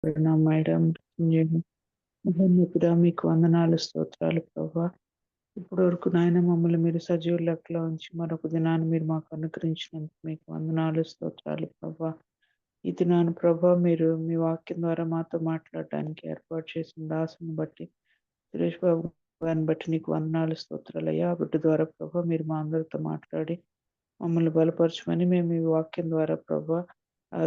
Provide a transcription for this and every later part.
Madam మహోన్నతుడా, మీకు వందనాలు స్తోత్రాలు ప్రభా. ఇప్పటి వరకు నాయన మమ్మల్ని మీరు సజీవ లెక్కలో ఉంచి మరొక దినాన్ని మీరు మాకు అనుగ్రహించినందుకు మీకు వందనాలు స్తోత్రాలు ప్రభా. ఈ దినాన్ని ప్రభా మీరు మీ వాక్యం ద్వారా మాతో మాట్లాడడానికి ఏర్పాటు చేసిన దాసుని బట్టి సురేష్ బాబు గారిని బట్టి నీకు వందనాలు స్తోత్రాలు అయ్యా. ఆ బిడ్డ ద్వారా ప్రభా మీరు మా అందరితో మాట్లాడి మమ్మల్ని బలపరచమని మేము ఈ వాక్యం ద్వారా ప్రభా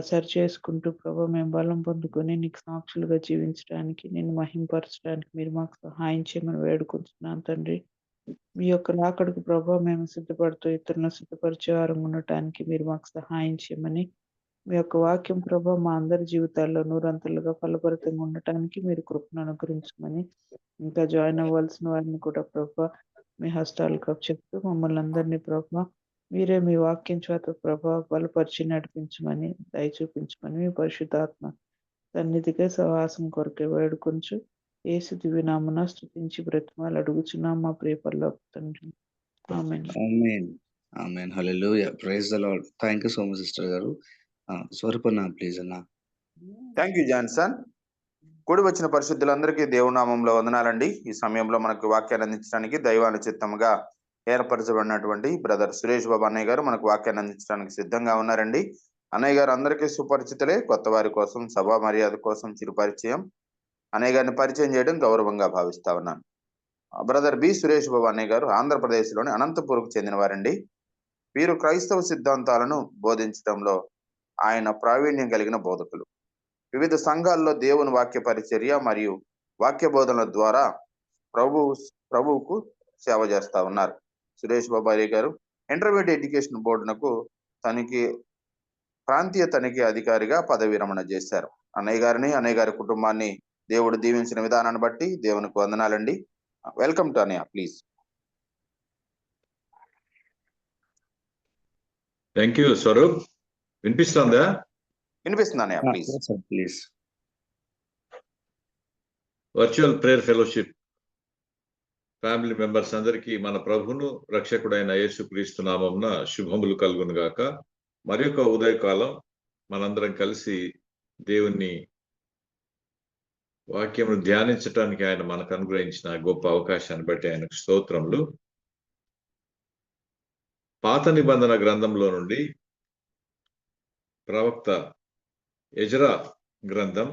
సరి చేసుకుంటూ ప్రభా మేము బలం పొందుకొని నీకు సాక్షులుగా జీవించడానికి నిన్ను మహింపరచడానికి మీరు మాకు సహాయం చేయమని వేడుకుంటున్నాను తండ్రి. మీ యొక్క రాకడకు ప్రభా మేము సిద్ధపడుతూ ఇతరులను సిద్ధపరిచే వారం ఉండటానికి మీరు మాకు సహాయం చేయమని, మీ యొక్క వాక్యం ప్రభా మా అందరి జీవితాల్లో నూరంతలుగా ఫలభరితంగా ఉండటానికి మీరు కృపను అనుగ్రహించమని, ఇంకా జాయిన్ అవ్వాల్సిన వారిని కూడా ప్రభా మీ హస్తాలకు చెప్తూ మమ్మల్ని అందరినీ ప్రభా మీరే మీ వాక్యం చేత ప్రభా బలపరిచి నడిపించమని దయ చూపించమని మీ పరిశుద్ధాత్మ సన్నిధిగా సహవాసం కొరకే వేడుకొంచు యేసు దివ్యనామమున స్తుతించి బ్రతిమాలు అడుగుచున్నాం మా ప్రియ పరలోక తండ్రి. ఆమేన్. ఆమేన్. ఆమేన్. హల్లెలూయా. Praise the lord. Thank you so much sister గారు. స్వరూపన్న ప్లీజ్ అన్న. Thank you Johnson. కూడి వచ్చిన పరిశుద్ధులందరికీ దేవునామంలో వందనాలండి. ఈ సమయంలో మనకు వాక్యాన్ని అందించడానికి దైవాను చిత్తముగా ఏర్పరచబడినటువంటి బ్రదర్ సురేష్ బాబు అన్నయ్య గారు మనకు వాక్యాన్ని అందించడానికి సిద్ధంగా ఉన్నారండి. అన్నయ్య గారు అందరికీ సుపరిచితులే. కొత్త వారి కోసం సభా మర్యాద కోసం చిరుపరిచయం. అన్నయ్య గారిని పరిచయం చేయడం గౌరవంగా భావిస్తా ఉన్నాను. బ్రదర్ బి సురేష్ బాబు అన్నయ్య గారు ఆంధ్రప్రదేశ్లోని అనంతపూర్కు చెందిన వారండి. వీరు క్రైస్తవ సిద్ధాంతాలను బోధించడంలో ఆయన ప్రావీణ్యం కలిగిన బోధకులు. వివిధ సంఘాల్లో దేవుని వాక్య పరిచర్య మరియు వాక్య బోధనల ద్వారా ప్రభువుకు సేవ చేస్తా ఉన్నారు. సురేష్ బాబు గారు ఇంటర్మీడియట్ ఎడ్యుకేషన్ బోర్డునకు ప్రాంతీయ తనిఖీ అధికారిగా పదవి విరమణ చేశారు. అన్నయ్య గారి కుటుంబాన్ని దేవుడు దీవించిన విధానాన్ని బట్టి దేవునికి వందనాలండి. వెల్కమ్ టు అన్నయ్య, ప్లీజ్. Thank you Swaroop. వినిపిస్తుందా? వినిపిస్తుంది అన్నయ్య, please. Virtual prayer fellowship family members అందరికీ మన ప్రభును రక్షకుడైన యేసుక్రీస్తు నామమున శుభములు కలుగును గాక. మరి ఒక ఉదయకాలం మనందరం కలిసి దేవుని వాక్యమును ధ్యానించటానికి ఆయన మనకు అనుగ్రహించిన గొప్ప అవకాశాన్ని బట్టి ఆయనకు స్తోత్రములు. పాత నిబంధన గ్రంథంలో నుండి ప్రవక్త ఎజ్రా గ్రంథం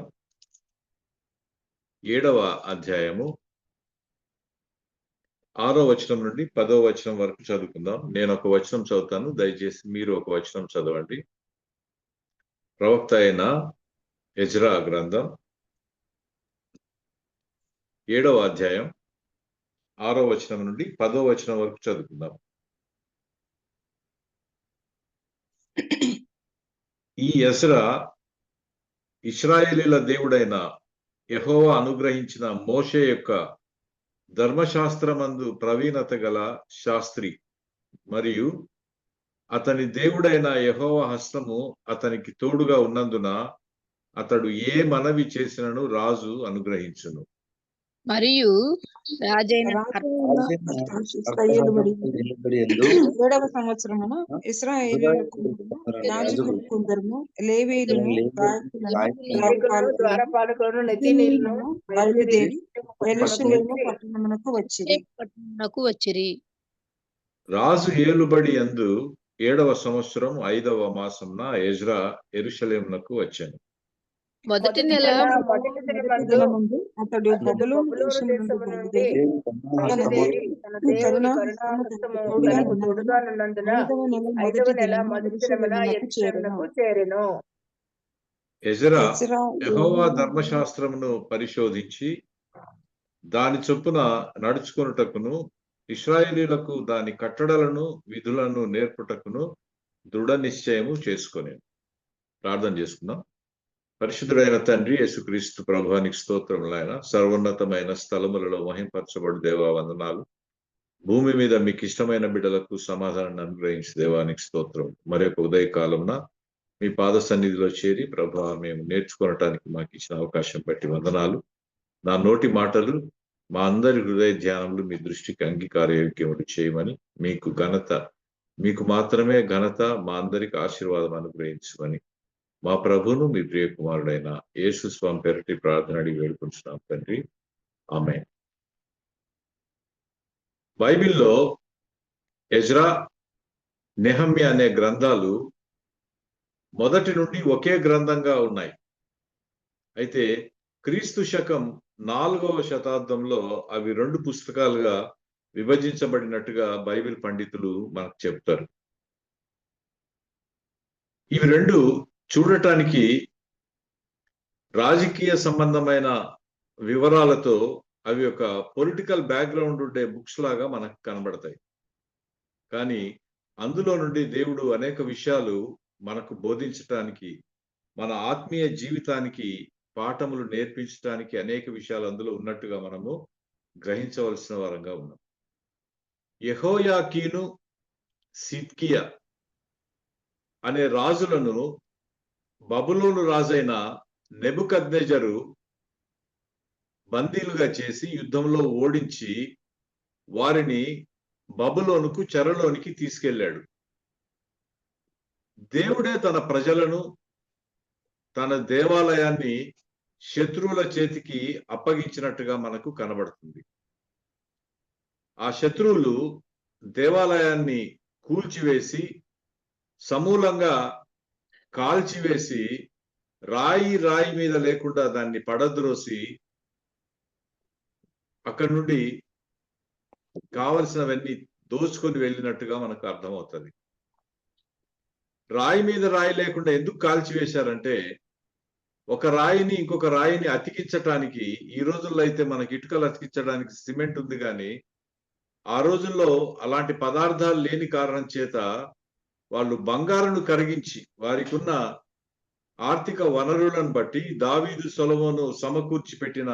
7వ అధ్యాయము 6వ వచనం నుండి 10వ వచనం వరకు చదువుకుందాం. నేను ఒక వచనం చదువుతాను, దయచేసి మీరు ఒక వచనం చదవండి. ప్రవక్త అయిన ఎజ్రా గ్రంథం 7వ అధ్యాయం 6వ వచనం నుండి 10వ వచనం వరకు చదువుకుందాం. ఈ ఎజ్రా ఇశ్రాయేలీల దేవుడైన యెహోవా అనుగ్రహించిన మోషే యొక్క ధర్మశాస్త్రమందు ప్రవీణత గల శాస్త్రి మరియు అతని దేవుడైన యెహోవా హస్తము అతనికి తోడుగా ఉన్నందున అతడు ఏ మనవి చేసినను రాజు అనుగ్రహించును. మరియు రాజైన 7వ సంవత్సరమున ఇశ్రాయేలీయులకు యాజకులు కొందరును లేవీయులను ద్వారపాలకులను నెతనీయులను బయలుదేరి యెరూషలేము పట్టణమునకు వచ్చిరి. రాజు ఏలుబడి యందు 7వ సంవత్సరం 5వ మాసంన ఎజ్రా యెరూషలేమునకు వచ్చాను. మొదటి నెల ముందు అతడు బబులోను దేశం నుండి బయలుదేరి తన దేవుని కరుణాహస్తము తనకు తోడుగా ఉన్నందున 5వ నెల మొదటి దినమున యెరూషలేమునకు చేరెను. ఎజ్రా యెహోవా ధర్మశాస్త్రమును పరిశోధించి దాని చొప్పున నడుచుకొనుటకును ఇశ్రాయేలీయులకు దాని కట్టడలను విధులను నేర్పుటకును దృఢ నిశ్చయము చేసుకొనేను. ప్రార్థన చేసుకుందాం. పరిశుద్ధుడైన తండ్రి యేసుక్రీస్తు ప్రభువానికి స్తోత్రములైన సర్వోన్నతమైన స్థలములలో మహింపరచబడు దేవా వందనాలు. భూమి మీద మీకు ఇష్టమైన బిడ్డలకు సమాధానాన్ని అనుగ్రహించి దేవానికి స్తోత్రం. మరి ఒక ఉదయకాలంన మీ పాద సన్నిధిలో చేరి ప్రభువా మేము నేర్చుకోవటానికి మాకు ఇచ్చిన అవకాశం బట్టి వందనాలు. నా నోటి మాటలు మా అందరి హృదయ ధ్యానములు మీ దృష్టికి అంగీకారయోగ్యములు చేయమని, మీకు మాత్రమే ఘనత, మా అందరికి ఆశీర్వాదం అనుగ్రహించమని మా ప్రభువును మీ ప్రియ కుమారుడైన యేసు స్వామి పేరటి ప్రార్థన అడిగి వేడుకుంటున్నాం తండ్రి. ఆమేన్. బైబిల్లో ఎజ్రా, నెహమ్యా అనే గ్రంథాలు మొదటి నుండి ఒకే గ్రంథంగా ఉన్నాయి. అయితే క్రీస్తు శకం 4వ శతాబ్దంలో అవి 2 పుస్తకాలుగా విభజించబడినట్టుగా బైబిల్ పండితులు మనకు చెప్తారు. ఇవి 2 చూడటానికి రాజకీయ సంబంధమైన వివరాలతో అవి ఒక పొలిటికల్ బ్యాక్గ్రౌండ్ ఉండే బుక్స్ లాగా మనకు కనబడతాయి. కానీ అందులో నుండి దేవుడు అనేక విషయాలు మనకు బోధించటానికి, మన ఆత్మీయ జీవితానికి పాఠములు నేర్పించడానికి అనేక విషయాలు అందులో ఉన్నట్టుగా మనము గ్రహించవలసిన వారంగా ఉన్నాం. యెహోయాకీను, సిద్కియా అనే రాజులను బబులోను రాజైన నెబుకద్నెజరు బందీలుగా చేసి యుద్ధంలో ఓడించి వారిని బబులోనుకు చెరలోనికి తీసుకెళ్ళాడు. దేవుడే తన ప్రజలను, తన దేవాలయాన్ని శత్రువుల చేతికి అప్పగించినట్టుగా మనకు కనబడుతుంది. ఆ శత్రువులు దేవాలయాన్ని కూల్చివేసి, సమూలంగా కాల్చివేసి, రాయి మీద లేకుండా దాన్ని పడద్రోసి అక్కడి నుండి కావలసినవన్నీ దోచుకొని వెళ్ళినట్టుగా మనకు అర్థమవుతుంది. రాయి మీద రాయి లేకుండా ఎందుకు కాల్చివేశారంటే, ఒక రాయిని ఇంకొక రాయిని అతికించటానికి, ఈ రోజుల్లో అయితే మనకి ఇటుకలు అతికించడానికి సిమెంట్ ఉంది, కానీ ఆ రోజుల్లో అలాంటి పదార్థాలు లేని కారణం చేత వాళ్ళు బంగారును కరిగించి వారికి ఉన్న ఆర్థిక వనరులను బట్టి, దావీదు సొలొమోను సమకూర్చి పెట్టిన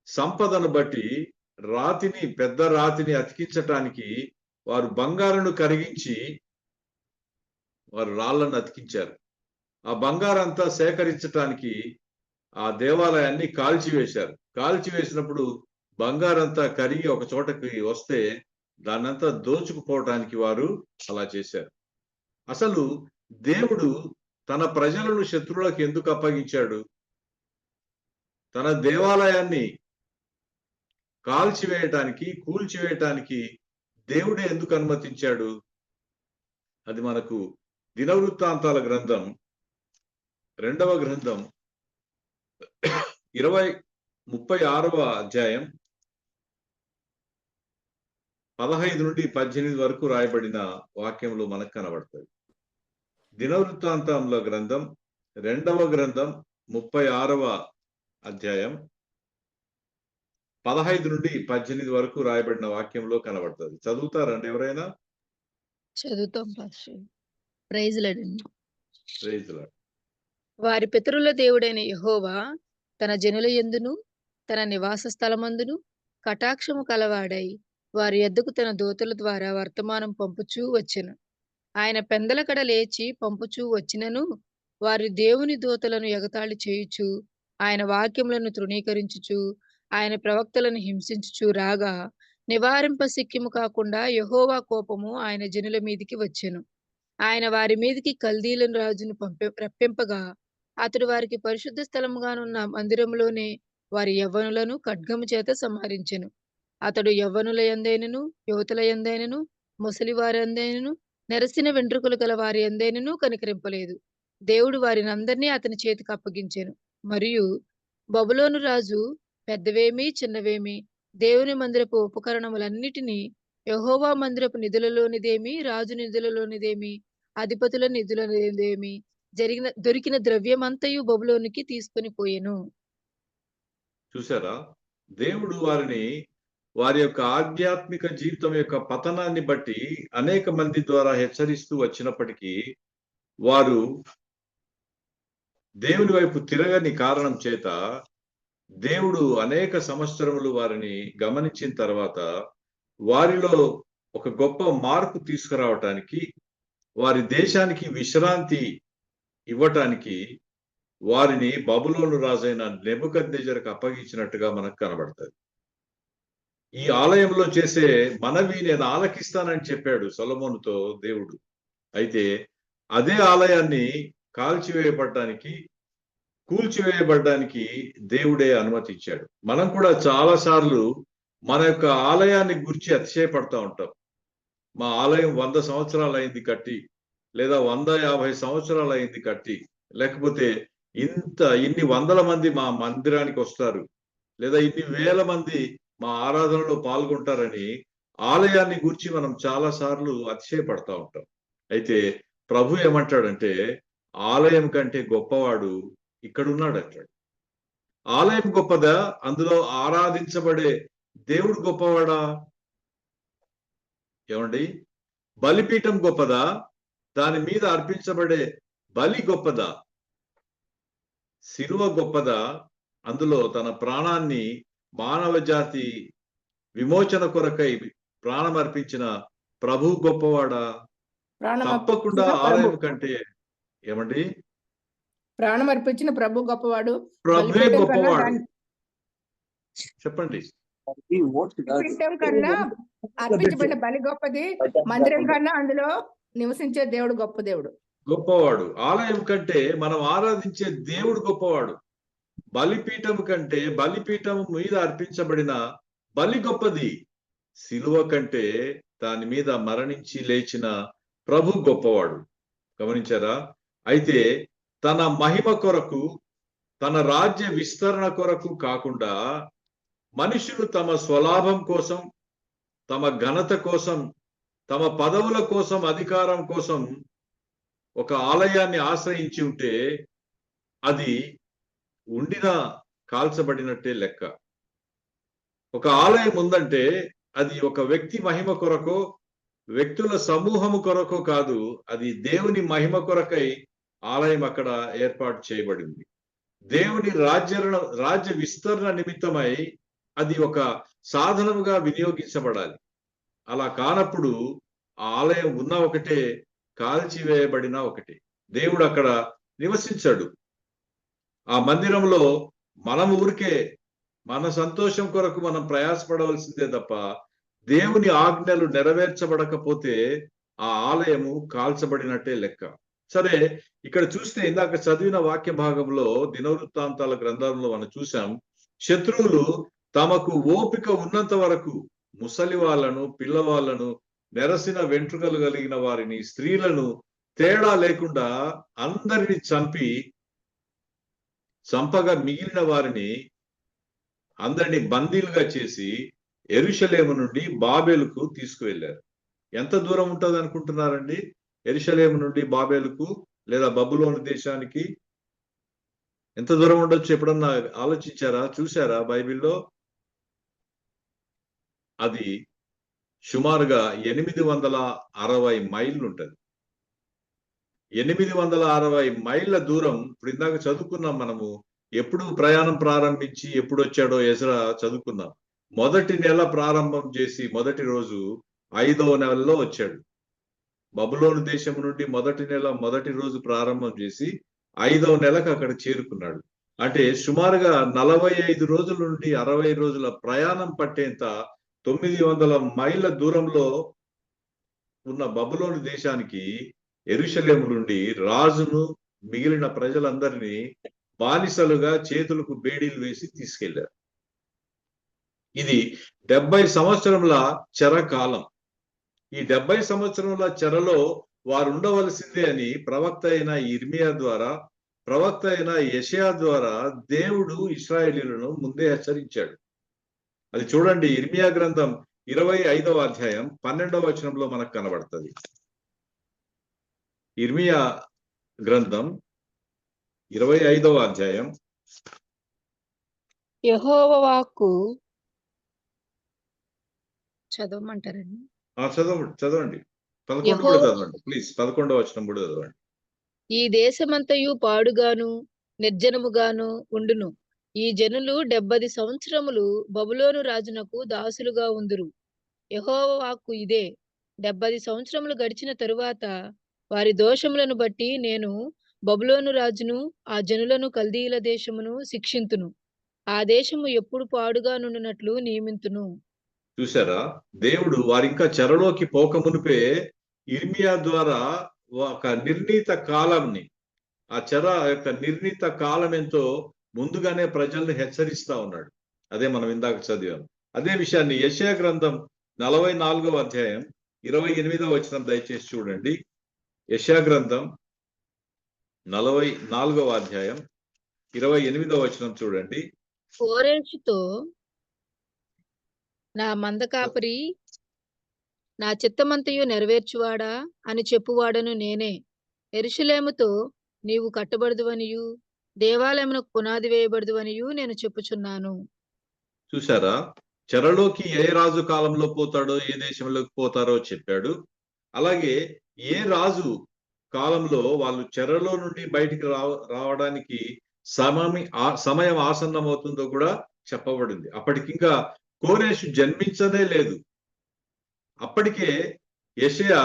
సంపదను బట్టి పెద్ద రాతిని అతికించటానికి వారు బంగారును కరిగించి వారు రాళ్లను అతికించారు. ఆ బంగారంతా సేకరించటానికి ఆ దేవాలయాన్ని కాల్చివేశారు. కాల్చివేసినప్పుడు బంగారంతా కరిగి ఒక చోటకి వస్తే దాన్నంతా దోచుకుపోవటానికి వారు అలా చేశారు. అసలు దేవుడు తన ప్రజలను శత్రువులకు ఎందుకు అప్పగించాడు? తన దేవాలయాన్ని కాల్చివేయటానికి, కూల్చివేయటానికి దేవుడే ఎందుకు అనుమతించాడు? అది మనకు దినవృత్తాంతాల గ్రంథం 2వ గ్రంథం 36వ అధ్యాయం 15 నుండి 18 వరకు రాయబడిన వాక్యంలో మనకు కనబడుతుంది. దినవృత్తాంతముల గ్రంథం 2వ గ్రంథం 36వ అధ్యాయం 15 నుండి 18 వరకు రాయబడిన వాక్యంలో కనబడుతుంది. చదువుతారండి ఎవరైనా? చదువుతాం pastor. Praise Lord. Praise Lord. వారి పితరుల దేవుడైన యెహోవా తన జనుల యందును తన నివాస స్థలమందును కటాక్షము కలవాడై వారి యొద్దకు తన దూతల ద్వారా వర్తమానం పంపుచూ వచ్చెను. ఆయన పెందలకడ లేచి పంపుచూ వచ్చినను వారి దేవుని దూతలను ఎగతాళి చేయుచు, ఆయన వాక్యములను తృణీకరించుచు, ఆయన ప్రవక్తలను హింసించుచు రాగా నివారింప సిక్కిము కాకుండా యెహోవా కోపము ఆయన జనుల మీదికి వచ్చెను. ఆయన వారి మీదికి కల్దీలను రాజును రప్పింపగా అతడు వారికి పరిశుద్ధ స్థలముగానున్న మందిరములోనే వారి యవ్వనులను ఖడ్గము చేత సంహరించెను. అతడు యవ్వనుల యందైనను, యువతుల యందైనను, ముసలి వారి యందైనను, నెరసిన వెంట్రుకలు గల వారి యందైనను కనికరింపలేదు. దేవుడు వారినందరినీ అతని చేతికి అప్పగించెను. మరియు బబులోను రాజు పెద్దవేమి చిన్నవేమి దేవుని మందిరపు ఉపకరణములన్నిటినీ, యెహోవా మందిరపు నిధులలోనిదేమి, రాజు నిధులలోనిదేమి, అధిపతుల నిధులలోనిదేమి దొరికిన ద్రవ్యమంతయు బబులోనికి తీసుకొని పోయెను. చూసారా? దేవుడు వారి యొక్క ఆధ్యాత్మిక జీవితం యొక్క పతనాన్ని బట్టి అనేక మంది ద్వారా హెచ్చరిస్తూ వచ్చినప్పటికీ వారు దేవుని వైపు తిరగని కారణం చేత దేవుడు అనేక సంవత్సరములు వారిని గమనించిన తర్వాత వారిలో ఒక గొప్ప మార్పు తీసుకురావటానికి, వారి దేశానికి విశ్రాంతి ఇవ్వటానికి వారిని బబులోను రాజైన నెబుకద్నెజరుకు అప్పగించినట్టుగా మనకు కనబడుతుంది. ఈ ఆలయంలో చేసే మనవి నేను ఆలకిస్తానని చెప్పాడు సొలొమోనుతో దేవుడు. అయితే అదే ఆలయాన్ని కాల్చివేయబడ్డానికి, కూల్చివేయబడ్డానికి దేవుడే అనుమతి ఇచ్చాడు. మనం కూడా చాలా సార్లు మన యొక్క ఆలయాన్ని గురించి అతిశయపడతా ఉంటాం. మా ఆలయం 100 సంవత్సరాలు అయింది కట్టి, లేదా 150 సంవత్సరాలు అయింది కట్టి, లేకపోతే ఇన్ని వందల మంది మా మందిరానికి వస్తారు, లేదా ఇన్ని వేల మంది మా ఆరాధనలో పాల్గొంటారని ఆలయాన్ని గురించి మనం చాలా సార్లు అతిశయపడతా ఉంటాం. అయితే ప్రభు ఏమంటాడంటే, ఆలయం కంటే గొప్పవాడు ఇక్కడున్నాడు అంటాడు. ఆలయం గొప్పదా? అందులో ఆరాధించబడే దేవుడు గొప్పవాడా? ఏమండి? బలిపీఠం గొప్పదా? దాని మీద అర్పించబడే బలి గొప్పదా? శిలువ గొప్పదా? అందులో తన ప్రాణాన్ని మానవ జాతి విమోచన కొరకై ప్రాణం అర్పించిన ప్రభు గొప్పవాడా? తప్పకుండా ఆలయం కంటే. ఏమండి? ప్రాణం అర్పించిన ప్రభు గొప్పవాడు. ప్రభువే గొప్పవాడు. చెప్పండి. బలిపీఠం కన్నా అర్పించబడిన బలి గొప్పది. మందిరం కన్నా అందులో నివసించే దేవుడు గొప్ప దేవుడు, గొప్పవాడు. ఆలయం కంటే మనం ఆరాధించే దేవుడు గొప్పవాడు. బలిపీఠం కంటే బలిపీఠం మీద అర్పించబడిన బలి గొప్పది. శిలువ కంటే దాని మీద మరణించి లేచిన ప్రభు గొప్పవాడు. గమనించారా? అయితే తన మహిమ కొరకు, తన రాజ్య విస్తరణ కొరకు కాకుండా మనుషులు తమ స్వలాభం కోసం, తమ ఘనత కోసం, తమ పదవుల కోసం, అధికారం కోసం ఒక ఆలయాన్ని ఆశ్రయించి ఉంటే అది ఉండిన కాల్చబడినట్టే లెక్క. ఒక ఆలయం ఉందంటే అది ఒక వ్యక్తి మహిమ కొరకో, వ్యక్తుల సమూహము కొరకో కాదు, అది దేవుని మహిమ కొరకై ఆలయం అక్కడ ఏర్పాటు చేయబడింది. దేవుని రాజ్య విస్తరణ నిమిత్తమై అది ఒక సాధనముగా వినియోగించబడాలి. అలా కానప్పుడు ఆ ఆలయం ఉన్న ఒకటే, కాల్చివేయబడిన ఒకటే. దేవుడు అక్కడ నివసించాడు. ఆ మందిరంలో మనం ఊరికే మన సంతోషం కొరకు మనం ప్రయాసపడవలసిందే తప్ప దేవుని ఆజ్ఞలు నెరవేర్చబడకపోతే ఆ ఆలయము కాల్చబడినట్టే లెక్క. సరే, ఇక్కడ చూస్తే ఇందాక చదివిన వాక్య భాగంలో దినవృత్తాంతాల గ్రంథంలో మనం చూసాం, శత్రువులు తమకు ఓపిక ఉన్నంత వరకు ముసలి వాళ్ళను, పిల్లవాళ్లను, నెరసిన వెంట్రుకలు కలిగిన వారిని, స్త్రీలను తేడా లేకుండా అందరిని చంపగా మిగిలిన వారిని అందరినీ బందీలుగా చేసి యెరూషలేము నుండి బాబేలుకు తీసుకువెళ్లారు. ఎంత దూరం ఉంటుంది అనుకుంటున్నారండి యెరూషలేము నుండి బాబేలుకు లేదా బబులోను దేశానికి? ఎంత దూరం ఉండొచ్చు? ఎప్పుడన్నా ఆలోచించారా? చూసారా బైబిల్లో? అది సుమారుగా 860 మైళ్ళు ఉంటుంది. 860 మైళ్ళ దూరం. ఇప్పుడు ఇందాక చదువుకున్నాం మనము, ఎప్పుడు ప్రయాణం ప్రారంభించి ఎప్పుడు వచ్చాడో ఎజ్రా చదువుకున్నాం. మొదటి నెల ప్రారంభం చేసి మొదటి రోజు 5వ నెలలో వచ్చాడు. బబులోను దేశం నుండి మొదటి నెల మొదటి రోజు ప్రారంభం చేసి 5వ నెలకు అక్కడ చేరుకున్నాడు. అంటే సుమారుగా 45 రోజుల నుండి 60 రోజుల ప్రయాణం పట్టేంత 900 మైళ్ళ దూరంలో ఉన్న బబులోను దేశానికి యెరూషలేము నుండి రాజును, మిగిలిన ప్రజలందరినీ బానిసలుగా చేతులకు బేడీలు వేసి తీసుకెళ్లారు. ఇది 70 సంవత్సరముల చెర కాలం. ఈ 70 సంవత్సరముల చెరలో వారు ఉండవలసిందే అని ప్రవక్త అయిన ఇర్మియా ద్వారా, ప్రవక్త అయిన యెషయా ద్వారా దేవుడు ఇశ్రాయేలీయులను ముందే హెచ్చరించాడు. అది చూడండి, ఇర్మియా గ్రంథం 25వ అధ్యాయం 12వ వచనంలో మనకు కనబడుతుంది. ఇర్మియా గ్రంథం 25వ అధ్యాయం. యెహోవా వాక్కు చదవమంటారండి? చదవండి. 11 కూడా చదవండి ప్లీజ్. 11వ వచనం కూడా చదవండి. ఈ దేశమంతయు పాడుగాను నిర్జనముగాను ఉండును. ఈ జనులు 70 సంవత్సరములు బబులోను రాజునకు దాసులుగా ఉందురు. యెహోవా వాక్కు ఇదే. 70 సంవత్సరములు గడిచిన తరువాత వారి దోషములను బట్టి నేను బబులోను రాజును, ఆ జనులను కల్దీయుల దేశమును శిక్షింతును. ఆ దేశము ఎప్పుడు పాడుగా నుండినట్లు నియమింతును. చూసారా? దేవుడు వారింకా చెరలోకి పోక మునిపే ఇర్మియా ద్వారా ఒక నిర్ణీత కాలంని, ఆ చెర యొక్క నిర్ణీత కాలం ఎంతో ముందుగానే ప్రజల్ని హెచ్చరిస్తా ఉన్నాడు. అదే మనం ఇందాక చదివాం. అదే విషయాన్ని యెషయా గ్రంథం 44వ అధ్యాయం 28వ వచనం దయచేసి చూడండి. యెషయా గ్రంథం 44వ అధ్యాయం 28వ వచనం చూడండి. కోరేషుతో నా మందకాపరి నా చిత్తమంతయు నెరవేర్చువాడా అని చెప్పువాడను నేనే. యెరూషలేముతో నీవు కట్టబడదువనియు దేవాలయమునకు పునాది వేయబడదువనియు నేను చెప్పుచున్నాను. చూసారా, చెరలోకి ఏ రాజు కాలంలో పోతాడో, ఏ దేశంలోకి పోతారో చెప్పాడు. అలాగే ఏ రాజు కాలంలో వాళ్ళు చెరలో నుండి బయటికి రావడానికి సమయం ఆసన్నమవుతుందో కూడా చెప్పబడింది. అప్పటికింకా కోరేషు జన్మించదే లేదు. అప్పటికే యెషయా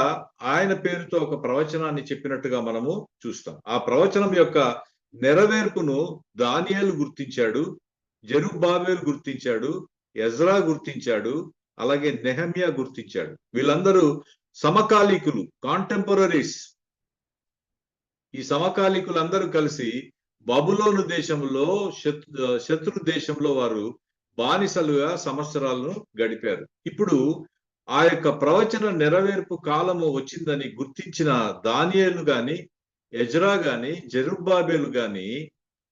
ఆయన పేరుతో ఒక ప్రవచనాన్ని చెప్పినట్టుగా మనము చూస్తాం. ఆ ప్రవచనం యొక్క నెరవేర్పును దానియేలు గుర్తించాడు, జెరుబ్బాబెలు గుర్తించాడు, ఎజ్రా గుర్తించాడు, అలాగే నెహమ్యా గుర్తించాడు. వీళ్ళందరూ సమకాలీకులు, కాంటెంపరరీస్. ఈ సమకాలీకులందరూ కలిసి బబులోను దేశంలో శత్రు దేశంలో వారు బానిసలుగా సంవత్సరాలను గడిపారు. ఇప్పుడు ఆ యొక్క ప్రవచన నెరవేర్పు కాలము వచ్చిందని గుర్తించిన దానియేలు గాని, ఎజ్రా గాని, జెరుబ్బాబెలు గాని,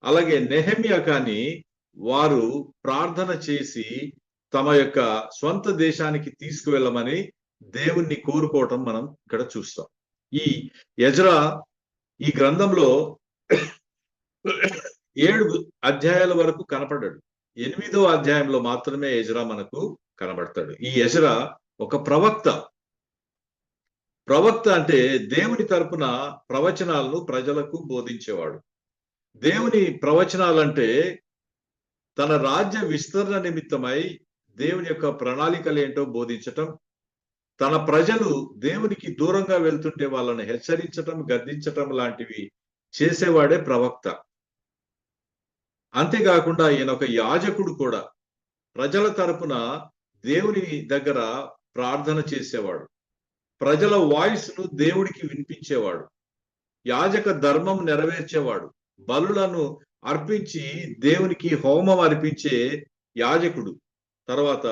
అలాగే నెహమ్యా కానీ వారు ప్రార్థన చేసి తమ యొక్క స్వంత దేశానికి తీసుకువెళ్ళమని దేవుణ్ణి కోరుకోవటం మనం ఇక్కడ చూస్తాం. ఈ ఎజ్రా ఈ గ్రంథంలో 7 అధ్యాయాల వరకు కనపడ్డాడు. 8వ అధ్యాయంలో మాత్రమే ఎజ్రా మనకు కనబడతాడు. ఈ ఎజ్రా ఒక ప్రవక్త. ప్రవక్త అంటే దేవుని తరపున ప్రవచనాలను ప్రజలకు బోధించేవాడు. దేవుని ప్రవచనాలంటే తన రాజ్య విస్తరణ నిమిత్తమై దేవుని యొక్క ప్రణాళికలు ఏంటో బోధించటం, తన ప్రజలు దేవునికి దూరంగా వెళ్తుంటే వాళ్ళని హెచ్చరించటం, గద్దించటం లాంటివి చేసేవాడే ప్రవక్త. అంతేకాకుండా ఈయన ఒక యాజకుడు కూడా. ప్రజల తరపున దేవుని దగ్గర ప్రార్థన చేసేవాడు, ప్రజల వాయిస్ ను దేవుడికి వినిపించేవాడు, యాజక ధర్మం నెరవేర్చేవాడు, బలులను అర్పించి దేవునికి హోమం అర్పించే యాజకుడు. తర్వాత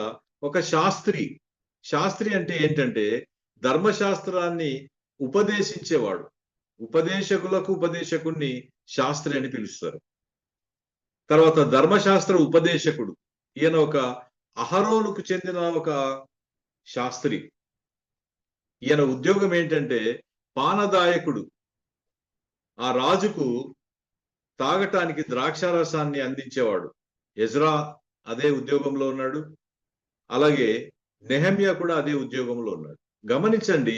ఒక శాస్త్రి. శాస్త్రి అంటే ఏంటంటే ధర్మశాస్త్రాన్ని ఉపదేశించేవాడు. ఉపదేశకులకు ఉపదేశకుణ్ణి శాస్త్రి అని పిలుస్తారు. తర్వాత ధర్మశాస్త్ర ఉపదేశకుడు. ఈయన ఒక అహరోనుకు చెందిన ఒక శాస్త్రి. ఈయన ఉద్యోగం ఏంటంటే పానదాయకుడు. ఆ రాజుకు తాగటానికి ద్రాక్షారసాన్ని అందించేవాడు. ఎజ్రా అదే ఉద్యోగంలో ఉన్నాడు. అలాగే నెహమ్యా కూడా అదే ఉద్యోగంలో ఉన్నాడు. గమనించండి,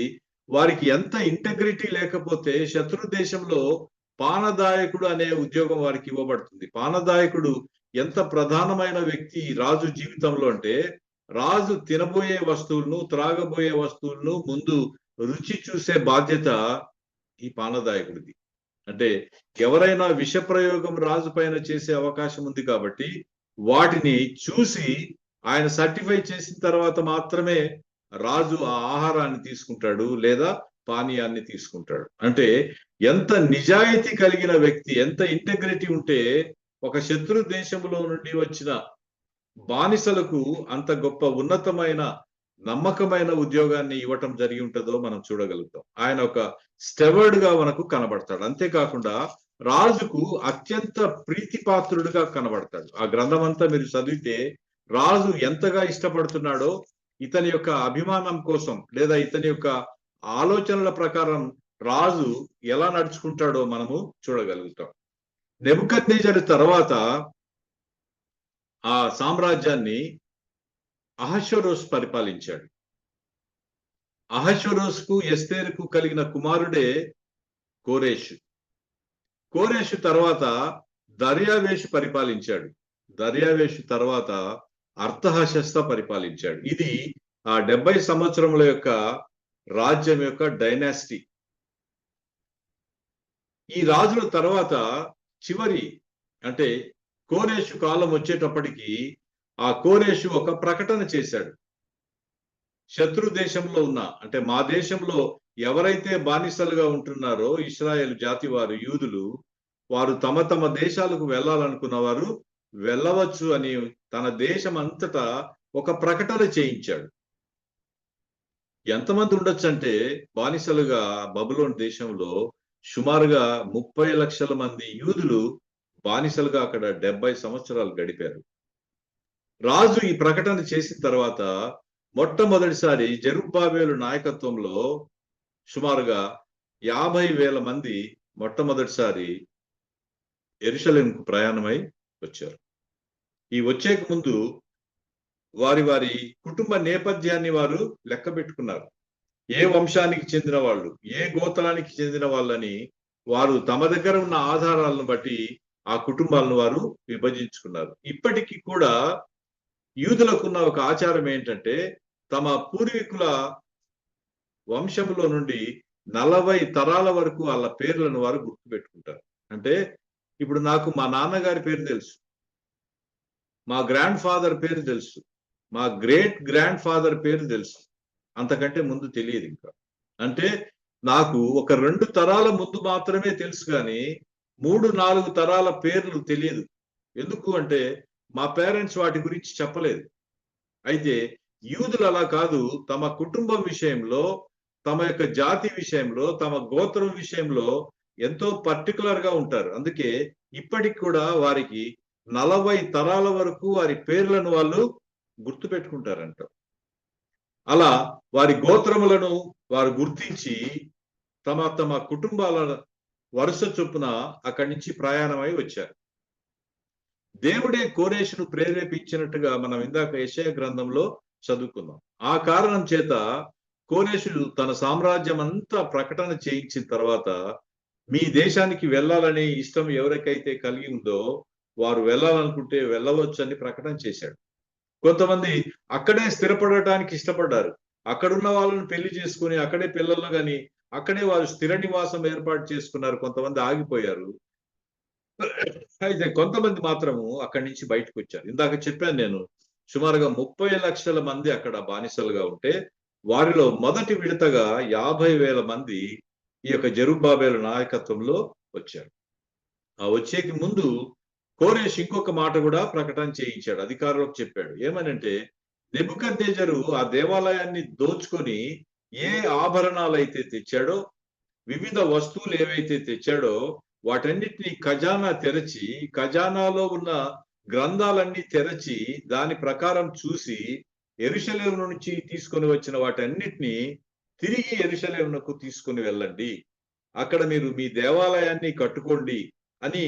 వారికి ఎంత ఇంటెగ్రిటీ లేకపోతే శత్రు దేశంలో పానదాయకుడు అనే ఉద్యోగం వారికి ఇవ్వబడుతుంది. పానదాయకుడు ఎంత ప్రధానమైన వ్యక్తి రాజు జీవితంలో అంటే, రాజు తినబోయే వస్తువులను, త్రాగబోయే వస్తువులను ముందు రుచి చూసే బాధ్యత ఈ పానదాయకుడిది. అంటే ఎవరైనా విష ప్రయోగం రాజు పైన చేసే అవకాశం ఉంది కాబట్టి వాటిని చూసి ఆయన సర్టిఫై చేసిన తర్వాత మాత్రమే రాజు ఆ ఆహారాన్ని తీసుకుంటాడు లేదా పానీయాన్ని తీసుకుంటాడు. అంటే ఎంత నిజాయితీ కలిగిన వ్యక్తి, ఎంత ఇంటెగ్రిటీ ఉంటే ఒక శత్రు దేశంలో నుండి వచ్చిన బానిసలకు అంత గొప్ప ఉన్నతమైన నమ్మకమైన ఉద్యోగాన్ని ఇవ్వటం జరిగి ఉంటుందో మనం చూడగలుగుతాం. ఆయన ఒక స్టెవర్డ్ గా మనకు కనబడతాడు. అంతేకాకుండా రాజుకు అత్యంత ప్రీతిపాత్రుడుగా కనబడతాడు. ఆ గ్రంథం అంతా మీరు చదివితే రాజు ఎంతగా ఇష్టపడుతున్నాడో, ఇతని యొక్క అభిమానం కోసం లేదా ఇతని యొక్క ఆలోచనల ప్రకారం రాజు ఎలా నడుచుకుంటాడో మనము చూడగలుగుతాం. నెబుకద్నెజరు తర్వాత ఆ సామ్రాజ్యాన్ని అహష్వేరోషు పరిపాలించాడు. అహష్వేరోషుకు ఎస్తేరుకు కలిగిన కుమారుడే కోరేషు. కోరేషు తర్వాత దర్యావేషు పరిపాలించాడు. దర్యావేషు తర్వాత అర్తహషస్త పరిపాలించాడు. ఇది ఆ 70 సంవత్సరముల యొక్క రాజ్యం యొక్క డైనాసిటీ. ఈ రాజుల తర్వాత చివరి అంటే కోరేషు కాలం వచ్చేటప్పటికి ఆ కోరేషు ఒక ప్రకటన చేశాడు. శత్రు దేశంలో ఉన్న అంటే మా దేశంలో ఎవరైతే బానిసలుగా ఉంటున్నారో ఇశ్రాయేలు జాతి వారు, యూదులు, వారు తమ తమ దేశాలకు వెళ్ళాలనుకున్న వారు వెళ్ళవచ్చు అని తన దేశం అంతటా ఒక ప్రకటన చేయించాడు. ఎంతమంది ఉండొచ్చు అంటే బానిసలుగా బబులోన్ దేశంలో సుమారుగా 30 లక్షల మంది యూదులు బానిసలుగా అక్కడ 70 సంవత్సరాలు గడిపారు. రాజు ఈ ప్రకటన చేసిన తర్వాత మొట్టమొదటిసారి జెరుబ్బాబెలు నాయకత్వంలో సుమారుగా 50,000 మంది మొట్టమొదటిసారి యెరూషలేముకు ప్రయాణమై వచ్చారు. ఈ వచ్చేక ముందు వారి వారి కుటుంబ నేపథ్యాన్ని వారు లెక్క పెట్టుకున్నారు. ఏ వంశానికి చెందిన వాళ్ళు, ఏ గోత్రానికి చెందిన వాళ్ళని వారు తమ దగ్గర ఉన్న ఆధారాలను బట్టి ఆ కుటుంబాలను వారు విభజించుకున్నారు. ఇప్పటికీ కూడా యూదులకున్న ఒక ఆచారం ఏంటంటే తమ పూర్వీకుల వంశంలో నుండి 40 తరాల వరకు వాళ్ళ పేర్లను వారు గుర్తుపెట్టుకుంటారు. అంటే ఇప్పుడు నాకు మా నాన్నగారి పేరు తెలుసు, మా గ్రాండ్ ఫాదర్ పేరు తెలుసు, మా గ్రేట్ గ్రాండ్ ఫాదర్ పేరు తెలుసు, అంతకంటే ముందు తెలియదు. ఇంకా అంటే నాకు ఒక 2 తరాల ముందు మాత్రమే తెలుసు, కానీ 3-4 తరాల పేర్లు తెలియదు. ఎందుకు అంటే మా పేరెంట్స్ వాటి గురించి చెప్పలేదు. అయితే యూదులు అలా కాదు. తమ కుటుంబం విషయంలో, తమ యొక్క జాతి విషయంలో, తమ గోత్రం విషయంలో ఎంతో పర్టికులర్ గా ఉంటారు. అందుకే ఇప్పటికి కూడా వారికి 40 తరాల వరకు వారి పేర్లను వాళ్ళు గుర్తు పెట్టుకుంటారంట. అలా వారి గోత్రములను వారు గుర్తించి తమ తమ కుటుంబాల వరుస చొప్పున అక్కడి నుంచి ప్రయాణమై వచ్చారు. దేవుడే కోరేషును ప్రేరేపించినట్టుగా మనం ఇందాక యెషయా గ్రంథంలో చదువుకున్నాం. ఆ కారణం చేత కోరేషు తన సామ్రాజ్యం అంతా ప్రకటన చేయించిన తర్వాత మీ దేశానికి వెళ్ళాలనే ఇష్టం ఎవరికైతే కలిగి ఉందో వారు వెళ్ళాలనుకుంటే వెళ్ళవచ్చు అని ప్రకటన చేశాడు. కొంతమంది అక్కడే స్థిరపడటానికి ఇష్టపడ్డారు. అక్కడున్న వాళ్ళని పెళ్లి చేసుకుని అక్కడే పిల్లలు కానీ అక్కడే వారు స్థిర నివాసం ఏర్పాటు చేసుకున్నారు. కొంతమంది ఆగిపోయారు. అయితే కొంతమంది మాత్రము అక్కడి నుంచి బయటకు వచ్చారు. ఇందాక చెప్పాను నేను, సుమారుగా 30 లక్షల మంది అక్కడ బానిసలుగా ఉంటే వారిలో మొదటి విడతగా 50,000 మంది ఈ యొక్క జెరుబ్బాబెలు నాయకత్వంలో వచ్చారు. ఆ వచ్చేకి ముందు కోరేష్ ఇంకొక మాట కూడా ప్రకటన చేయించాడు, అధికారులకు చెప్పాడు. ఏమనంటే నెబుకద్నెజరు ఆ దేవాలయాన్ని దోచుకొని ఏ ఆభరణాలు అయితే తెచ్చాడో, వివిధ వస్తువులు ఏవైతే తెచ్చాడో వాటన్నిటిని ఖజానా తెరచి, ఖజానాలో ఉన్న గ్రంథాలన్నీ తెరచి దాని ప్రకారం చూసి యెరూషలేము నుంచి తీసుకొని వచ్చిన వాటన్నిటిని తిరిగి యెరూషలేమునకు తీసుకొని వెళ్ళండి, అక్కడ మీరు మీ దేవాలయాన్ని కట్టుకోండి అని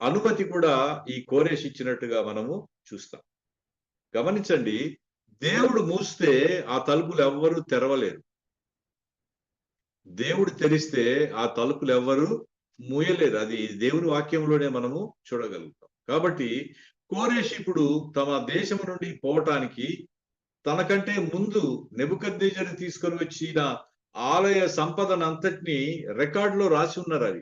అనుమతి కూడా ఈ కోరేష్ ఇచ్చినట్టుగా మనము చూస్తాం. గమనించండి, దేవుడు మూస్తే ఆ తలుపులు ఎవ్వరూ తెరవలేరు, దేవుడు తెరిస్తే ఆ తలుపులు ఎవ్వరూ మూయలేరు. అది దేవుని వాక్యంలోనే మనము చూడగలుగుతాం. కాబట్టి కోరేష్ ఇప్పుడు తమ దేశం నుండి పోవటానికి తనకంటే ముందు నెబుకద్నెజరు తీసుకొని వచ్చిన ఆలయ సంపదనంతటిని రికార్డులో రాసి ఉన్నారు.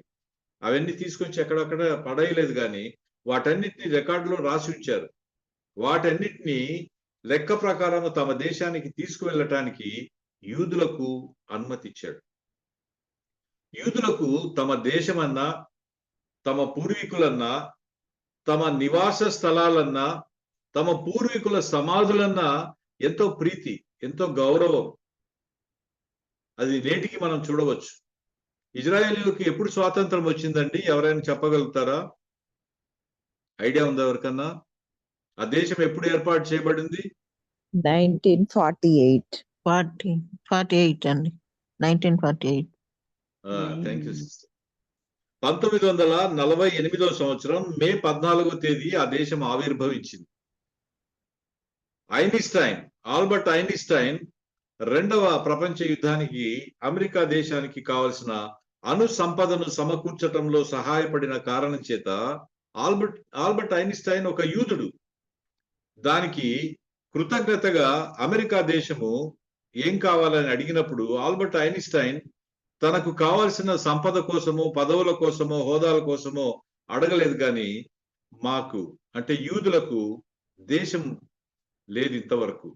అవన్నీ తీసుకొచ్చి ఎక్కడక్కడ పడేయలేదు, కానీ వాటన్నిటిని రికార్డులో రాసి ఉంచారు. వాటన్నిటిని లెక్క ప్రకారం తమ దేశానికి తీసుకువెళ్ళటానికి యూదులకు అనుమతి ఇచ్చాడు. యూదులకు తమ దేశమన్నా, తమ పూర్వీకులన్నా, తమ నివాస స్థలాలన్నా, తమ పూర్వీకుల సమాధులన్నా ఎంతో ప్రీతి, ఎంతో గౌరవం. అది నేటికి మనం చూడవచ్చు. ఇజ్రాయేలీలకు ఎప్పుడు స్వాతంత్రం వచ్చిందండి? ఎవరైనా చెప్పగలుగుతారా? ఐడియా ఉందా ఎవరికన్నా? ఆ దేశం ఎప్పుడు ఏర్పాటు చేయబడింది? 1948 అండి. 1948. Thank you sister. 1948వ సంవత్సరం మే 14వ తేదీ ఆ దేశం ఆవిర్భవించింది. ఆల్బర్ట్ ఐన్స్టైన్ 2వ ప్రపంచ యుద్ధానికి అమెరికా దేశానికి కావలసిన అణు సంపదను సమకూర్చటంలో సహాయపడిన కారణం చేత ఆల్బర్ట్ ఐన్స్టైన్ ఒక యూదుడు. దానికి కృతజ్ఞతగా అమెరికా దేశము ఏం కావాలని అడిగినప్పుడు ఆల్బర్ట్ ఐన్స్టైన్ తనకు కావాల్సిన సంపద కోసమో, పదవుల కోసమో, హోదాల కోసమో అడగలేదు, కానీ మాకు అంటే యూదులకు దేశం లేదు ఇంతవరకు.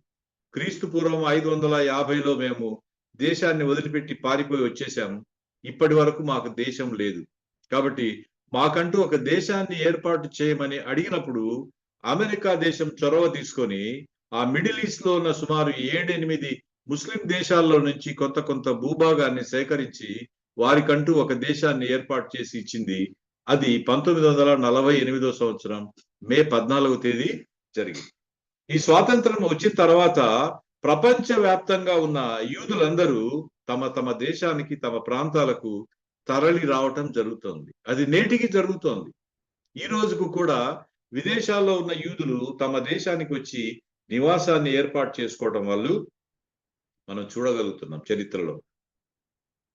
క్రీస్తు పూర్వం 550లో మేము దేశాన్ని వదిలిపెట్టి పారిపోయి వచ్చేసాము. ఇప్పటి వరకు మాకు దేశం లేదు. కాబట్టి మాకంటూ ఒక దేశాన్ని ఏర్పాటు చేయమని అడిగినప్పుడు అమెరికా దేశం చొరవ తీసుకొని ఆ మిడిల్ ఈస్ట్ లో ఉన్న సుమారు 7-8 ముస్లిం దేశాల్లో నుంచి కొంత భూభాగాన్ని సేకరించి వారికంటూ ఒక దేశాన్ని ఏర్పాటు చేసి ఇచ్చింది. అది 1948 సంవత్సరం మే 14వ తేదీ జరిగింది. ఈ స్వాతంత్రం వచ్చిన తర్వాత ప్రపంచ వ్యాప్తంగా ఉన్న యూదులందరూ తమ దేశానికి, తమ ప్రాంతాలకు తరలి రావటం జరుగుతుంది. అది నేటికి జరుగుతోంది. ఈ రోజుకు కూడా విదేశాల్లో ఉన్న యూదులు తమ దేశానికి వచ్చి నివాసాన్ని ఏర్పాటు చేసుకోవడం వల్ల మనం చూడగలుగుతున్నాం. చరిత్రలో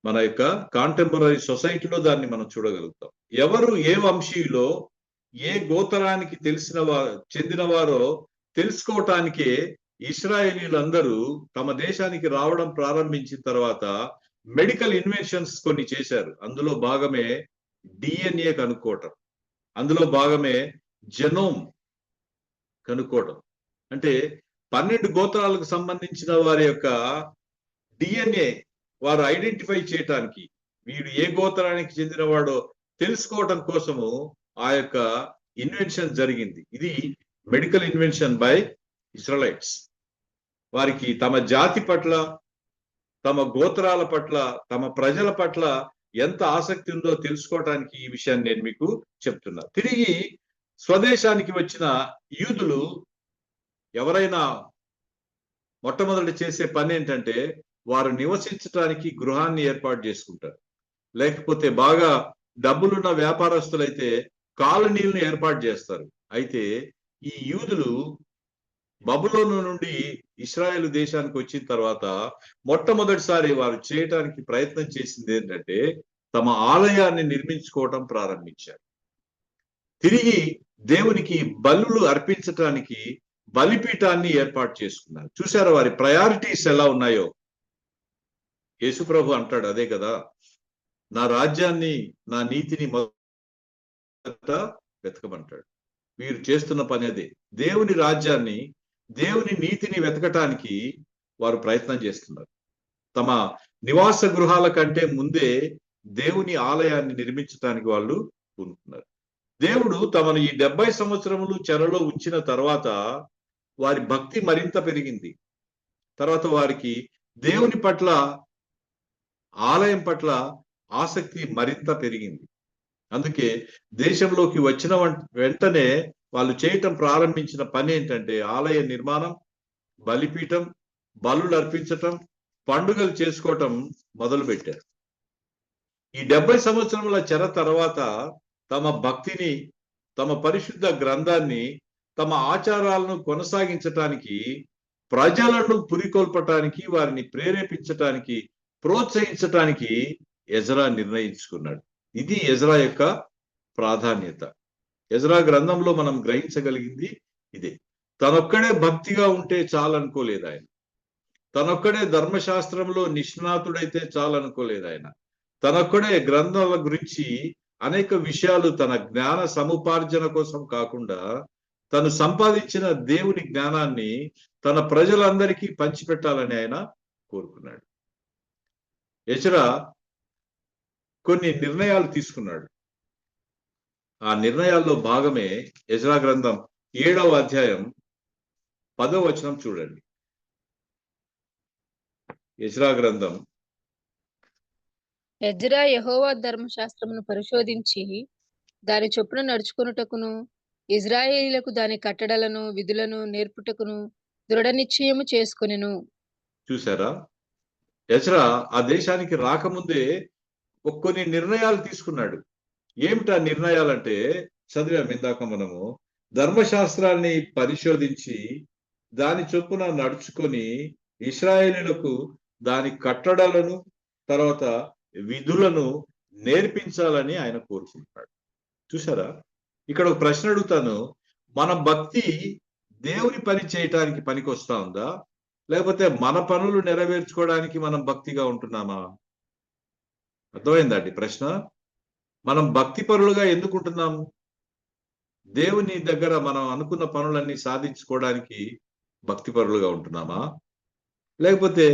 మన యొక్క కాంటెంపరీ సొసైటీలో దాన్ని మనం చూడగలుగుతాం. ఎవరు ఏ వంశీయులో, ఏ గోత్రానికి చెందినవారో తెలుసుకోవటానికే ఇశ్రాయేలీలందరూ తమ దేశానికి రావడం ప్రారంభించిన తర్వాత మెడికల్ ఇన్వెన్షన్స్ కొన్ని చేశారు. అందులో భాగమే డిఎన్ఏ కనుక్కోవటం, అందులో భాగమే జెనోమ్ కనుక్కోవడం. అంటే 12 గోత్రాలకు సంబంధించిన వారి యొక్క డిఎన్ఏ వారు ఐడెంటిఫై చేయటానికి, వీడు ఏ గోత్రానికి చెందినవాడో తెలుసుకోవటం కోసము ఆ యొక్క ఇన్వెన్షన్ జరిగింది. ఇది మెడికల్ ఇన్వెన్షన్ బై ఇస్రాయలైట్స్. వారికి తమ జాతి పట్ల, తమ గోత్రాల పట్ల, తమ ప్రజల పట్ల ఎంత ఆసక్తి ఉందో తెలుసుకోవటానికి ఈ విషయాన్ని నేను మీకు చెప్తున్నా. తిరిగి స్వదేశానికి వచ్చిన యూదులు ఎవరైనా మొట్టమొదటి చేసే పని ఏంటంటే వారు నివసించడానికి గృహాన్ని ఏర్పాటు చేసుకుంటారు. లేకపోతే బాగా డబ్బులున్న వ్యాపారస్తులైతే కాలనీలను ఏర్పాటు చేస్తారు. అయితే ఈ యూదులు బబులోను నుండి ఇశ్రాయేలు దేశానికి వచ్చిన తర్వాత మొట్టమొదటిసారి వారు చేయటానికి ప్రయత్నం చేసింది ఏంటంటే తమ ఆలయాన్ని నిర్మించుకోవటం ప్రారంభించారు. తిరిగి దేవునికి బలులు అర్పించటానికి బలిపీఠాన్ని ఏర్పాటు చేసుకున్నారు. చూసారా వారి ప్రయారిటీస్ ఎలా ఉన్నాయో? యేసుప్రభు అంటాడు అదే కదా, నా రాజ్యాన్ని, నా నీతిని మొదట వెతకమంటాడు. వీరు చేస్తున్న పని అదే. దేవుని రాజ్యాన్ని, దేవుని నీతిని వెతకటానికి వారు ప్రయత్నం చేస్తున్నారు. తమ నివాస గృహాల కంటే ముందే దేవుని ఆలయాన్ని నిర్మించడానికి వాళ్ళు పూనుకున్నారు. దేవుడు తమను ఈ 70 సంవత్సరములు చెరలో ఉంచిన తర్వాత వారి భక్తి మరింత పెరిగింది. తర్వాత వారికి దేవుని పట్ల, ఆలయం పట్ల ఆసక్తి మరింత పెరిగింది. అందుకే దేశంలోకి వచ్చిన వెంటనే వాళ్ళు చేయటం ప్రారంభించిన పని ఏంటంటే ఆలయ నిర్మాణం, బలిపీఠం, బలులు అర్పించటం, పండుగలు చేసుకోవటం మొదలు పెట్టారు. ఈ 70 సంవత్సరముల చెర తర్వాత తమ భక్తిని, తమ పరిశుద్ధ గ్రంథాన్ని, తమ ఆచారాలను కొనసాగించటానికి, ప్రజలను పురికొల్పటానికి, వారిని ప్రేరేపించటానికి, ప్రోత్సహించటానికి ఎజ్రా నిర్ణయించుకున్నాడు. ఇది ఎజ్రా యొక్క ప్రాధాన్యత. ఎజ్రా గ్రంథంలో మనం గ్రహించగలిగింది ఇదే. తనొక్కడే భక్తిగా ఉంటే చాలనుకోలేదు ఆయన. తనొక్కడే ధర్మశాస్త్రంలో నిష్ణాతుడైతే చాలనుకోలేదు ఆయన. తనొక్కడే గ్రంథాల గురించి అనేక విషయాలు తన జ్ఞాన సముపార్జన కోసం కాకుండా తను సంపాదించిన దేవుని జ్ఞానాన్ని తన ప్రజలందరికీ పంచిపెట్టాలని ఆయన కోరుకున్నాడు. ఎజ్రా కొన్ని నిర్ణయాలు తీసుకున్నాడు. ఆ నిర్ణయాల్లో భాగమే ఎజ్రా గ్రంథం 7వ అధ్యాయం 10వ వచనం చూడండి. ఎజ్రా గ్రంథం. ఎజ్రా యెహోవా ధర్మశాస్త్రమును పరిశోధించి దాని చొప్పున నడుచుకొనుటకును, ఇజ్రాయేలీలకు దాని కట్టడలను, విధులను నేర్పుటకును దృఢ నిశ్చయము చేసుకొనెను. చూసారా, ఎజ్రా ఆ దేశానికి రాకముందే కొన్ని నిర్ణయాలు తీసుకున్నాడు. ఏమిటా నిర్ణయాలంటే చదివాం ఇందాక మనము. ధర్మశాస్త్రాన్ని పరిశోధించి దాని చొప్పున నడుచుకొని ఇశ్రాయేలీయులకు దాని కట్టడలను, తర్వాత విధులను నేర్పించాలని ఆయన కోరుకుంటున్నాడు. చూసారా, ఇక్కడ ఒక ప్రశ్న అడుగుతాను. మన భక్తి దేవుని పని చేయటానికి పనికి వస్తా ఉందా, లేకపోతే మన పనులు నెరవేర్చుకోవడానికి మనం భక్తిగా ఉంటున్నామా? అర్థమైందండి ప్రశ్న. మనం భక్తి పరులుగా ఎందుకు ఉంటున్నాము? దేవుని దగ్గర మనం అనుకున్న పనులన్నీ సాధించుకోవడానికి భక్తి పరులుగా ఉంటున్నామా, లేకపోతే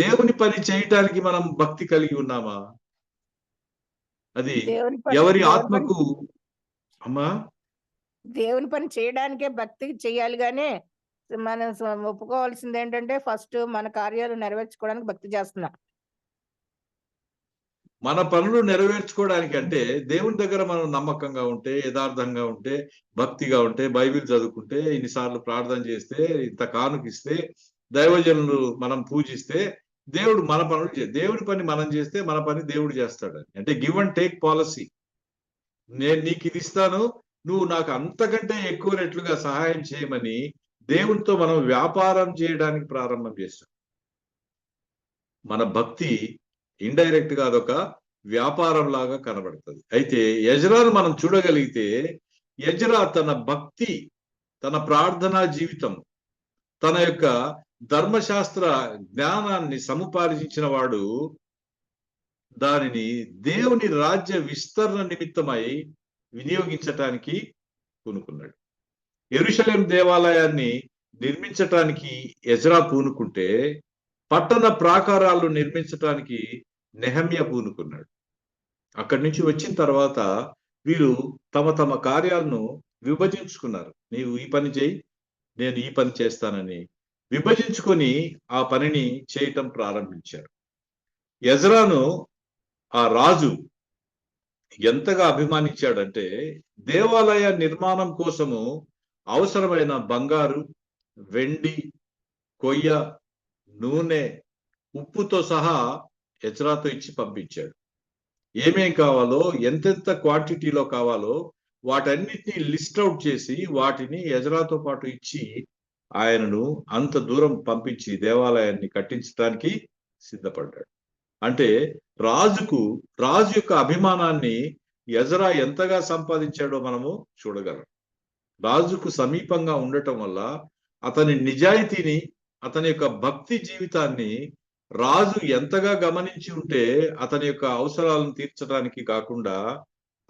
దేవుని పని చేయటానికి మనం భక్తి కలిగి ఉన్నామా? అది దేవుని పని ఎవరి దేవుని పని ఆత్మకు అమ్మా దేవుని పని చేయడానికే భక్తి చేయాలి, కానీ మనం ఒప్పుకోవాల్సింది ఏంటంటే ఫస్ట్ మన కార్యాలు నెరవేర్చుకోవడానికి భక్తి చేస్తున్నాం. మన పనులు నెరవేర్చుకోవడానికి అంటే దేవుని దగ్గర మనం నమ్మకంగా ఉంటే, యథార్థంగా ఉంటే, భక్తిగా ఉంటే, బైబిల్ చదువుకుంటే, ఇన్నిసార్లు ప్రార్థన చేస్తే, ఇంత కానుకిస్తే, దైవజనులు మనం పూజిస్తే దేవుడు మన పనులు దేవుడి పని మనం చేస్తే మన పని దేవుడు చేస్తాడు. అంటే గివ్ అండ్ టేక్ పాలసీ. నేను నీకు ఇది ఇస్తాను, నువ్వు నాకు అంతకంటే ఎక్కువ రెట్లుగా సహాయం చేయమని దేవునితో మనం వ్యాపారం చేయడానికి ప్రారంభం చేస్తాం. మన భక్తి ఇండైరెక్ట్ గా అదొక వ్యాపారం లాగా కనబడుతుంది. అయితే ఎజ్రాను మనం చూడగలిగితే, ఎజ్రా తన భక్తి, తన ప్రార్థనా జీవితం, తన యొక్క ధర్మశాస్త్ర జ్ఞానాన్ని సముపార్జించిన వాడు దానిని దేవుని రాజ్య విస్తరణ నిమిత్తమై వినియోగించటానికి పూనుకున్నాడు. యెరూషలేం దేవాలయాన్ని నిర్మించటానికి ఎజ్రా పూనుకుంటే, పట్టణ ప్రాకారాలు నిర్మించటానికి నెహమ్యా పూనుకున్నాడు. అక్కడి నుంచి వచ్చిన తర్వాత వీరు తమ తమ కార్యాలను విభజించుకున్నారు. నీవు ఈ పని చేయి, నేను ఈ పని చేస్తానని విభజించుకొని ఆ పనిని చేయటం ప్రారంభించారు. ఎజ్రాను ఆ రాజు ఎంతగా అభిమానించాడంటే, దేవాలయ నిర్మాణం కోసము అవసరమైన బంగారు, వెండి, కొయ్య, నూనె, ఉప్పుతో సహా ఎజ్రాతో ఇచ్చి పంపించాడు. ఏమేం కావాలో, ఎంతెంత క్వాంటిటీలో కావాలో వాటన్నిటిని లిస్ట్ అవుట్ చేసి వాటిని ఎజ్రాతో పాటు ఇచ్చి ఆయనను అంత దూరం పంపించి దేవాలయాన్ని కట్టించడానికి సిద్ధపడ్డాడు. అంటే రాజు యొక్క అభిమానాన్ని ఎజ్రా ఎంతగా సంపాదించాడో మనము చూడగలం. రాజుకు సమీపంగా ఉండటం వల్ల అతని నిజాయితీని, అతని యొక్క భక్తి జీవితాన్ని రాజు ఎంతగా గమనించి ఉంటే అతని యొక్క అవసరాలను తీర్చడానికి కాకుండా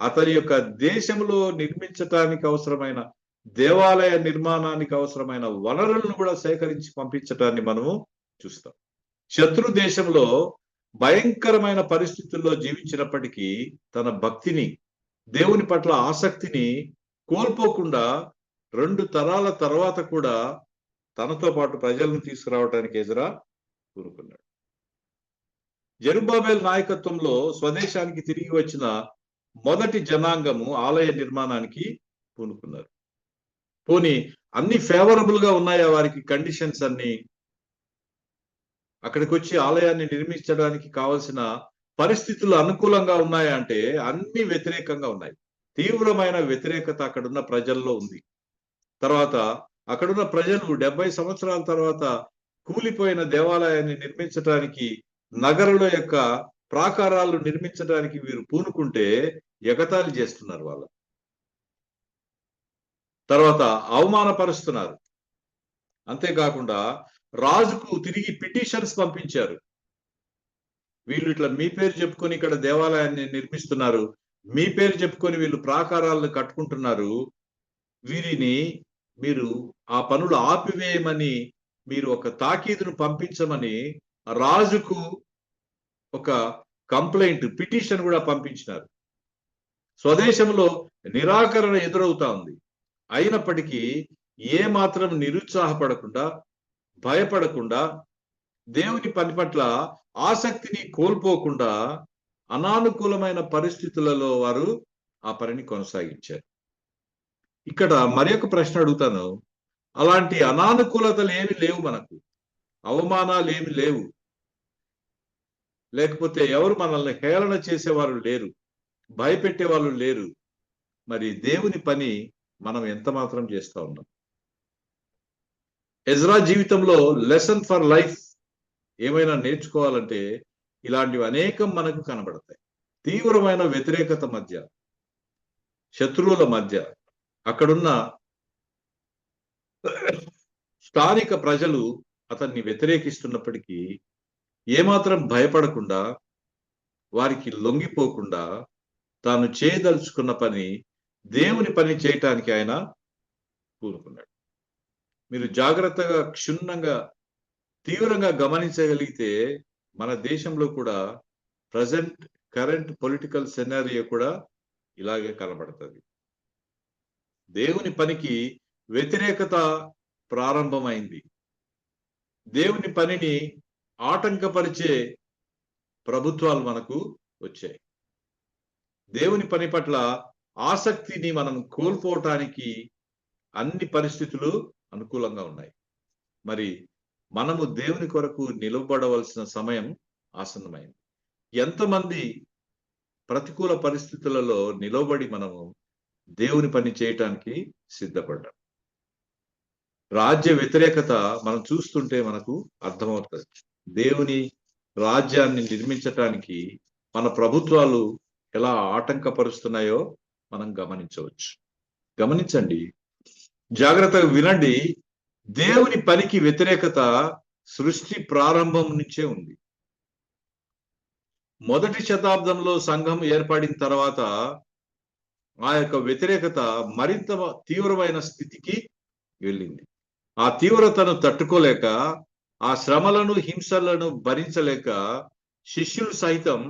అతని యొక్క దేశంలో నిర్మించటానికి అవసరమైన దేవాలయ నిర్మాణానికి అవసరమైన వనరులను కూడా సేకరించి పంపించటాన్ని మనము చూస్తాం. శత్రు దేశంలో భయంకరమైన పరిస్థితుల్లో జీవించినప్పటికీ తన భక్తిని, దేవుని పట్ల ఆసక్తిని కోల్పోకుండా 2 తరాల తర్వాత కూడా తనతో పాటు ప్రజలను తీసుకురావడానికి ఎజ్రా పూనుకున్నాడు. జెరుబ్బాబెల్ నాయకత్వంలో స్వదేశానికి తిరిగి వచ్చిన మొదటి జనాంగము ఆలయ నిర్మాణానికి పూనుకున్నారు. పోనీ అన్ని ఫేవరబుల్ గా ఉన్నాయా వారికి కండిషన్స్ అన్ని? అక్కడికి వచ్చి ఆలయాన్ని నిర్మించడానికి కావలసిన పరిస్థితులు అనుకూలంగా ఉన్నాయా అంటే అన్ని వ్యతిరేకంగా ఉన్నాయి. తీవ్రమైన వ్యతిరేకత అక్కడున్న ప్రజల్లో ఉంది. తర్వాత అక్కడున్న ప్రజలు 70 సంవత్సరాల తర్వాత కూలిపోయిన దేవాలయాన్ని నిర్మించడానికి, నగరంలో యొక్క ప్రాకారాలు నిర్మించడానికి వీరు పూనుకుంటే ఎగతాళి చేస్తున్నారు వాళ్ళు. తర్వాత అవమానపరుస్తున్నారు. అంతేకాకుండా రాజుకు తిరిగి పిటిషన్స్ పంపించారు. వీళ్ళు ఇట్లా మీ పేరు చెప్పుకొని ఇక్కడ దేవాలయాన్ని నిర్మిస్తున్నారు, మీ పేరు చెప్పుకొని వీళ్ళు ప్రాకారాలను కట్టుకుంటున్నారు, వీరిని మీరు ఆ పనులు ఆపివేయమని మీరు ఒక తాకీదును పంపించమని రాజుకు ఒక కంప్లైంట్, పిటిషన్ కూడా పంపించినారు. స్వదేశంలో నిరాకరణ ఎదురవుతా ఉంది. అయినప్పటికీ ఏ మాత్రం నిరుత్సాహపడకుండా, భయపడకుండా, దేవుని పని పట్ల ఆసక్తిని కోల్పోకుండా అనానుకూలమైన పరిస్థితులలో వారు ఆ పనిని కొనసాగించారు. ఇక్కడ మరి ఒక ప్రశ్న అడుగుతాను. అలాంటి అనానుకూలతలు ఏమి లేవు, మనకు అవమానాలు ఏమి లేవు, లేకపోతే ఎవరు మనల్ని హేళన చేసేవారు లేరు, భయపెట్టే వాళ్ళు లేరు. మరి దేవుని పని మనం ఎంత మాత్రం చేస్తా ఉన్నాం? ఎజ్రా జీవితంలో లెసన్ ఫర్ లైఫ్ ఏమైనా నేర్చుకోవాలంటే ఇలాంటివి అనేకం మనకు కనబడతాయి. తీవ్రమైన వ్యతిరేకత మధ్య, శత్రువుల మధ్య, అక్కడున్న స్థానిక ప్రజలు అతన్ని వ్యతిరేకిస్తున్నప్పటికీ ఏమాత్రం భయపడకుండా, వారికి లొంగిపోకుండా తాను చేయదలుచుకున్న పని, దేవుని పని చేయటానికి ఆయన పూనుకున్నాడు. మీరు జాగ్రత్తగా, క్షుణ్ణంగా, తీవ్రంగా గమనించగలిగితే మన దేశంలో కూడా ప్రజెంట్ కరెంట్ పొలిటికల్ సెనారియో కూడా ఇలాగే కనబడుతుంది. దేవుని పనికి వ్యతిరేకత ప్రారంభమైంది. దేవుని పనిని ఆటంకపరిచే ప్రభుత్వాలు మనకు వచ్చాయి. దేవుని పని పట్ల ఆసక్తిని మనం కోల్పోవటానికి అన్ని పరిస్థితులు అనుకూలంగా ఉన్నాయి. మరి మనము దేవుని కొరకు నిలబడవలసిన సమయం ఆసన్నమైంది. ఎంతమంది ప్రతికూల పరిస్థితులలో నిలబడి మనము దేవుని పని చేయటానికి సిద్ధపడ్డాం? రాజ్య వ్యతిరేకత మనం చూస్తుంటే మనకు అర్థమవుతుంది. దేవుని రాజ్యాన్ని నిర్మించటానికి మన ప్రభుత్వాలు ఎలా ఆటంకపరుస్తున్నాయో మనం గమనించవచ్చు. గమనించండి, జాగ్రత్తగా వినండి. దేవుని పనికి వ్యతిరేకత సృష్టి ప్రారంభం నుంచే ఉంది. మొదటి శతాబ్దంలో సంఘం ఏర్పడిన తర్వాత ఆ యొక్క వ్యతిరేకత మరింత తీవ్రమైన స్థితికి వెళ్ళింది. ఆ తీవ్రతను తట్టుకోలేక, ఆ శ్రమలను హింసలను భరించలేక శిష్యులు సైతం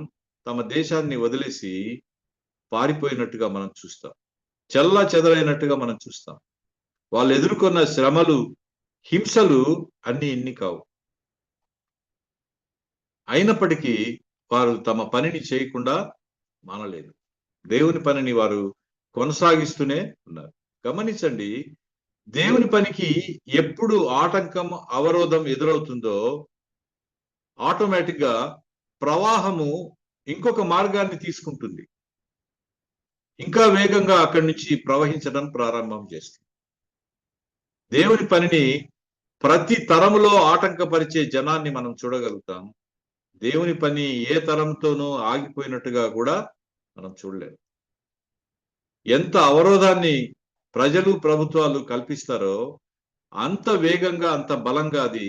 తమ దేశాన్ని వదిలేసి పారిపోయినట్టుగా మనం చూస్తాం. చెల్లా చెదరైనట్టుగా మనం చూస్తాం. వాళ్ళు ఎదుర్కొన్న శ్రమలు, హింసలు అన్ని ఇన్ని కావు. అయినప్పటికీ వారు తమ పనిని చేయకుండా మానలేదు. దేవుని పనిని వారు కొనసాగిస్తూనే ఉన్నారు. గమనించండి, దేవుని పనికి ఎప్పుడు ఆటంకం, అవరోధం ఎదురవుతుందో ఆటోమేటిక్ గా ప్రవాహము ఇంకొక మార్గాన్ని తీసుకుంటుంది. ఇంకా వేగంగా అక్కడి నుంచి ప్రవహించడం ప్రారంభం చేస్తుంది. దేవుని పనిని ప్రతి తరములో ఆటంకపరిచే జనాన్ని మనం చూడగలుగుతాం. దేవుని పని ఏ తరంతోనూ ఆగిపోయినట్టుగా కూడా మనం చూడలేము. ఎంత అవరోధాన్ని ప్రజలు, ప్రభుత్వాలు కల్పిస్తారో అంత వేగంగా, అంత బలంగా అది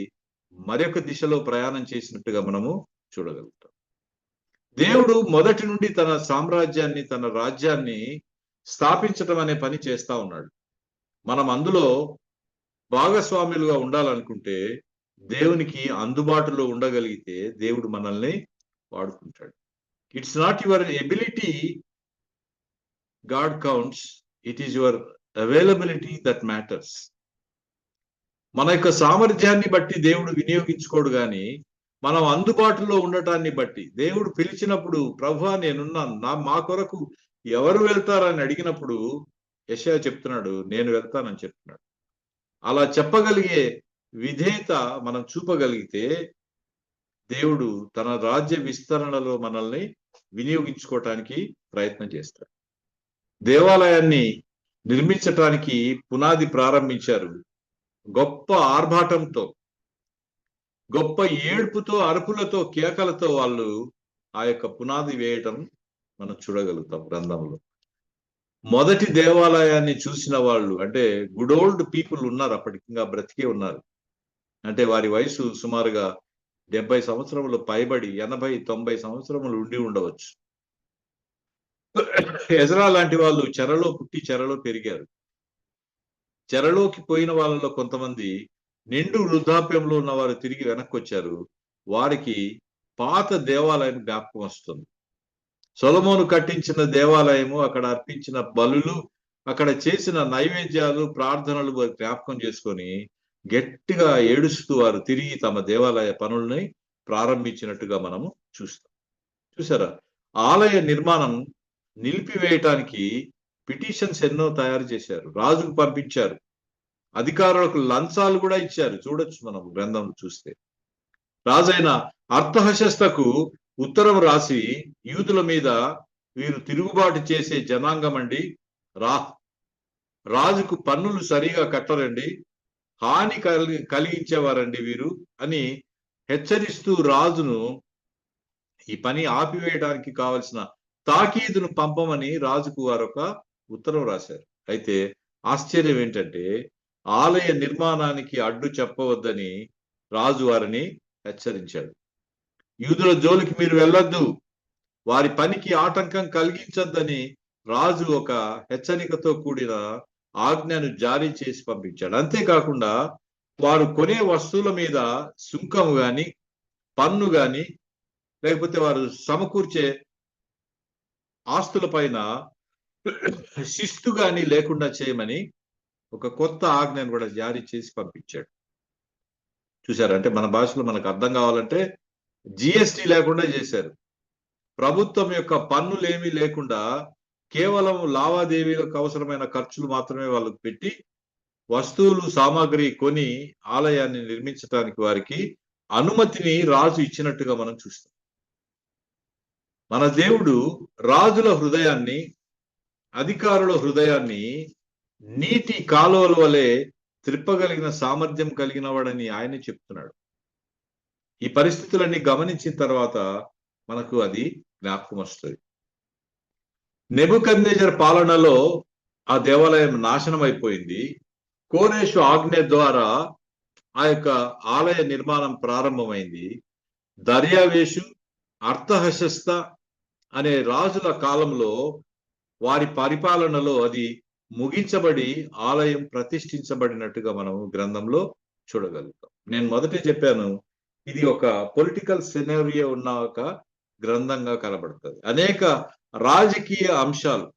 మరొక దిశలో ప్రయాణం చేసినట్టుగా మనము చూడగలుగుతాం. దేవుడు మొదటి నుండి తన సామ్రాజ్యాన్ని, తన రాజ్యాన్ని స్థాపించడం అనే పని చేస్తా ఉన్నాడు. మనం అందులో భాగస్వాములుగా ఉండాలనుకుంటే, దేవునికి అందుబాటులో ఉండగలిగితే దేవుడు మనల్ని వాడుకుంటాడు. It's not your ability God counts, it is your availability that matters. మన యొక్క సామర్థ్యాన్ని బట్టి దేవుడు వినియోగించుకోడు, కానీ మనం అందుబాటులో ఉండటాన్ని బట్టి. దేవుడు పిలిచినప్పుడు, ప్రభువా నేనున్నాను, మా కొరకు ఎవరు వెళ్తారని అడిగినప్పుడు యెషయా చెప్తున్నాడు, నేను వెళ్తానని చెప్తున్నాడు. అలా చెప్పగలిగే విధేయత మనం చూపగలిగితే దేవుడు తన రాజ్య విస్తరణలో మనల్ని వినియోగించుకోవటానికి ప్రయత్నం చేస్తాడు. దేవాలయాన్ని నిర్మించటానికి పునాది ప్రారంభించారు. గొప్ప ఆర్భాటంతో, గొప్ప ఏడ్పుతో, అరుపులతో, కేకలతో వాళ్ళు ఆ యొక్క పునాది వేయటం మనం చూడగలుగుతాం గ్రంథంలో. మొదటి దేవాలయాన్ని చూసిన వాళ్ళు, అంటే గుడ్ ఓల్డ్ పీపుల్ ఉన్నారు, అప్పటికి ఇంకా బ్రతికే ఉన్నారు. అంటే వారి వయసు సుమారుగా 70 సంవత్సరములు పైబడి 80-90 సంవత్సరములు ఉండి ఉండవచ్చు. ఎజ్రా లాంటి వాళ్ళు చెరలో పుట్టి చెరలో పెరిగారు. చెరలోకి పోయిన వాళ్ళలో కొంతమంది నిండు వృద్ధాప్యంలో ఉన్న వారు తిరిగి వెనక్కి వచ్చారు. వారికి పాత దేవాలయం జ్ఞాపకం వస్తుంది. సొలొమోను కట్టించిన దేవాలయము, అక్కడ అర్పించిన బలులు, అక్కడ చేసిన నైవేద్యాలు, ప్రార్థనలు జ్ఞాపకం చేసుకొని గట్టిగా ఏడుస్తూ వారు తిరిగి తమ దేవాలయ పనుల్ని ప్రారంభించినట్టుగా మనము చూస్తాం. చూసారా? ఆలయ నిర్మాణం నిలిపివేయటానికి పిటిషన్స్ ఎన్నో తయారు చేశారు, రాజుకు పంపించారు, అధికారులకు లంచాలు కూడా ఇచ్చారు. చూడొచ్చు మనం గ్రంథం చూస్తే. రాజైన అర్థహశస్తకు ఉత్తరం రాసి, యూదుల మీద వీరు తిరుగుబాటు చేసే జనాంగం అండి, రాజుకు పన్నులు సరిగా కట్టరండి, హాని కలిగించేవారండి వీరు అని హెచ్చరిస్తూ రాజును ఈ పని ఆపివేయడానికి కావలసిన తాకీదును పంపమని రాజుకు వారొక ఉత్తరం రాశారు. అయితే ఆశ్చర్యం ఏంటంటే, ఆలయ నిర్మాణానికి అడ్డు చెప్పవద్దని రాజు వారిని హెచ్చరించాడు. యూదుల జోలికి మీరు వెళ్ళొద్దు, వారి పనికి ఆటంకం కలిగించొద్దని రాజు ఒక హెచ్చరికతో కూడిన ఆజ్ఞను జారీ చేసి పంపించాడు. అంతేకాకుండా వారు కొనే వస్తువుల మీద సుంకము గాని, పన్ను గాని, లేకపోతే వారు సమకూర్చే ఆస్తుల పైన శిస్తు గాని లేకుండా చేయమని ఒక కొత్త ఆజ్ఞను కూడా జారీ చేసి పంపించాడు. చూసారంటే మన భాషలో మనకు అర్థం కావాలంటే జిఎస్టి లేకుండా చేశారు. ప్రభుత్వం యొక్క పన్నులు ఏమీ లేకుండా కేవలం లావాదేవీలకు అవసరమైన ఖర్చులు మాత్రమే వాళ్ళకు పెట్టి వస్తువులు సామాగ్రి కొని ఆలయాన్ని నిర్మించడానికి వారికి అనుమతిని రాజు ఇచ్చినట్టుగా మనం చూస్తాం. మన దేవుడు రాజుల హృదయాన్ని, అధికారుల హృదయాన్ని నీటి కాలువల వలె త్రిప్పగలిగిన సామర్థ్యం కలిగిన వాడని ఆయనే చెప్తున్నాడు. ఈ పరిస్థితులన్నీ గమనించిన తర్వాత మనకు అది జ్ఞాపకం వస్తుంది. నెబుకద్నెజర్ పాలనలో ఆ దేవాలయం నాశనం అయిపోయింది. కోరేషు ఆజ్ఞ ద్వారా ఆ యొక్క ఆలయ నిర్మాణం ప్రారంభమైంది. దర్యావేషు, అర్థహశస్త అనే రాజుల కాలంలో వారి పరిపాలనలో అది ముగించబడి ఆలయం ప్రతిష్ఠించబడినట్టుగా మనం గ్రంథంలో చూడగలుగుతాం. నేను మొదటే చెప్పాను, ఇది ఒక పొలిటికల్ సినారియో ఉన్న ఒక గ్రంథంగా కనబడుతుంది. అనేక రాజకీయ అంశాలు,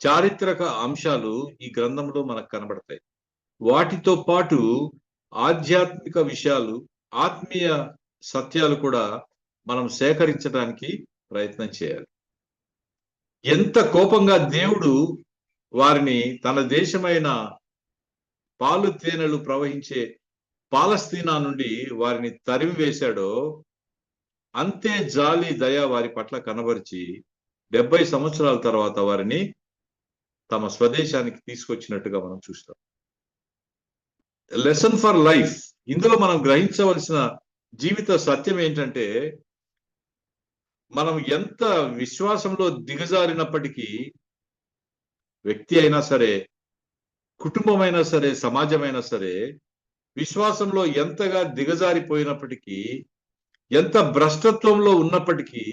చారిత్రక అంశాలు ఈ గ్రంథంలో మనకు కనబడతాయి. వాటితో పాటు ఆధ్యాత్మిక విషయాలు, ఆత్మీయ సత్యాలు కూడా మనం సేకరించడానికి ప్రయత్నం చేయాలి. ఎంత కోపంగా దేవుడు వారిని తన దేశమైన పాలు తేనెలు ప్రవహించే పాలస్తీనా నుండి వారిని తరిమి వేశాడో అంతే జాలి దయ వారి పట్ల కనబరిచి 70 సంవత్సరాల తర్వాత వారిని తమ స్వదేశానికి తీసుకొచ్చినట్టుగా మనం చూస్తాం. Lesson for life. ఇందులో మనం గ్రహించవలసిన జీవిత సత్యం ఏంటంటే, మనం ఎంత విశ్వాసంలో దిగజారినప్పటికీ, వ్యక్తి అయినా సరే, కుటుంబమైనా సరే, సమాజమైనా సరే, విశ్వాసంలో ఎంతగా దిగజారిపోయినప్పటికీ, ఎంత భ్రష్టత్వంలో ఉన్నప్పటికీ,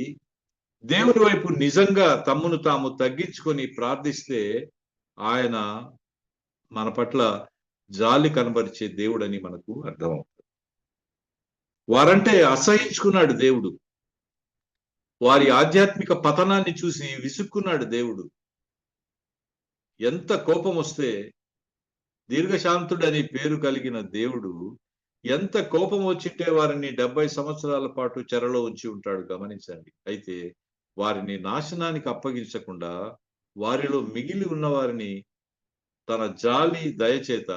దేవుని వైపు నిజంగా తమ్మును తాము తగ్గించుకొని ప్రార్థిస్తే ఆయన మన పట్ల జాలి కనబరిచే దేవుడని మనకు అర్థమవుతుంది. వారంటే అసహించుకున్నాడు దేవుడు. వారి ఆధ్యాత్మిక పతనాన్ని చూసి విసుక్కున్నాడు దేవుడు. ఎంత కోపం వస్తే, దీర్ఘశాంతుడని పేరు కలిగిన దేవుడు ఎంత కోపం వచ్చింటే వారిని 70 సంవత్సరాల పాటు చెరలో ఉంచి ఉంటాడు, గమనించండి. అయితే వారిని నాశనానికి అప్పగించకుండా వారిలో మిగిలి ఉన్న వారిని తన జాలి దయచేత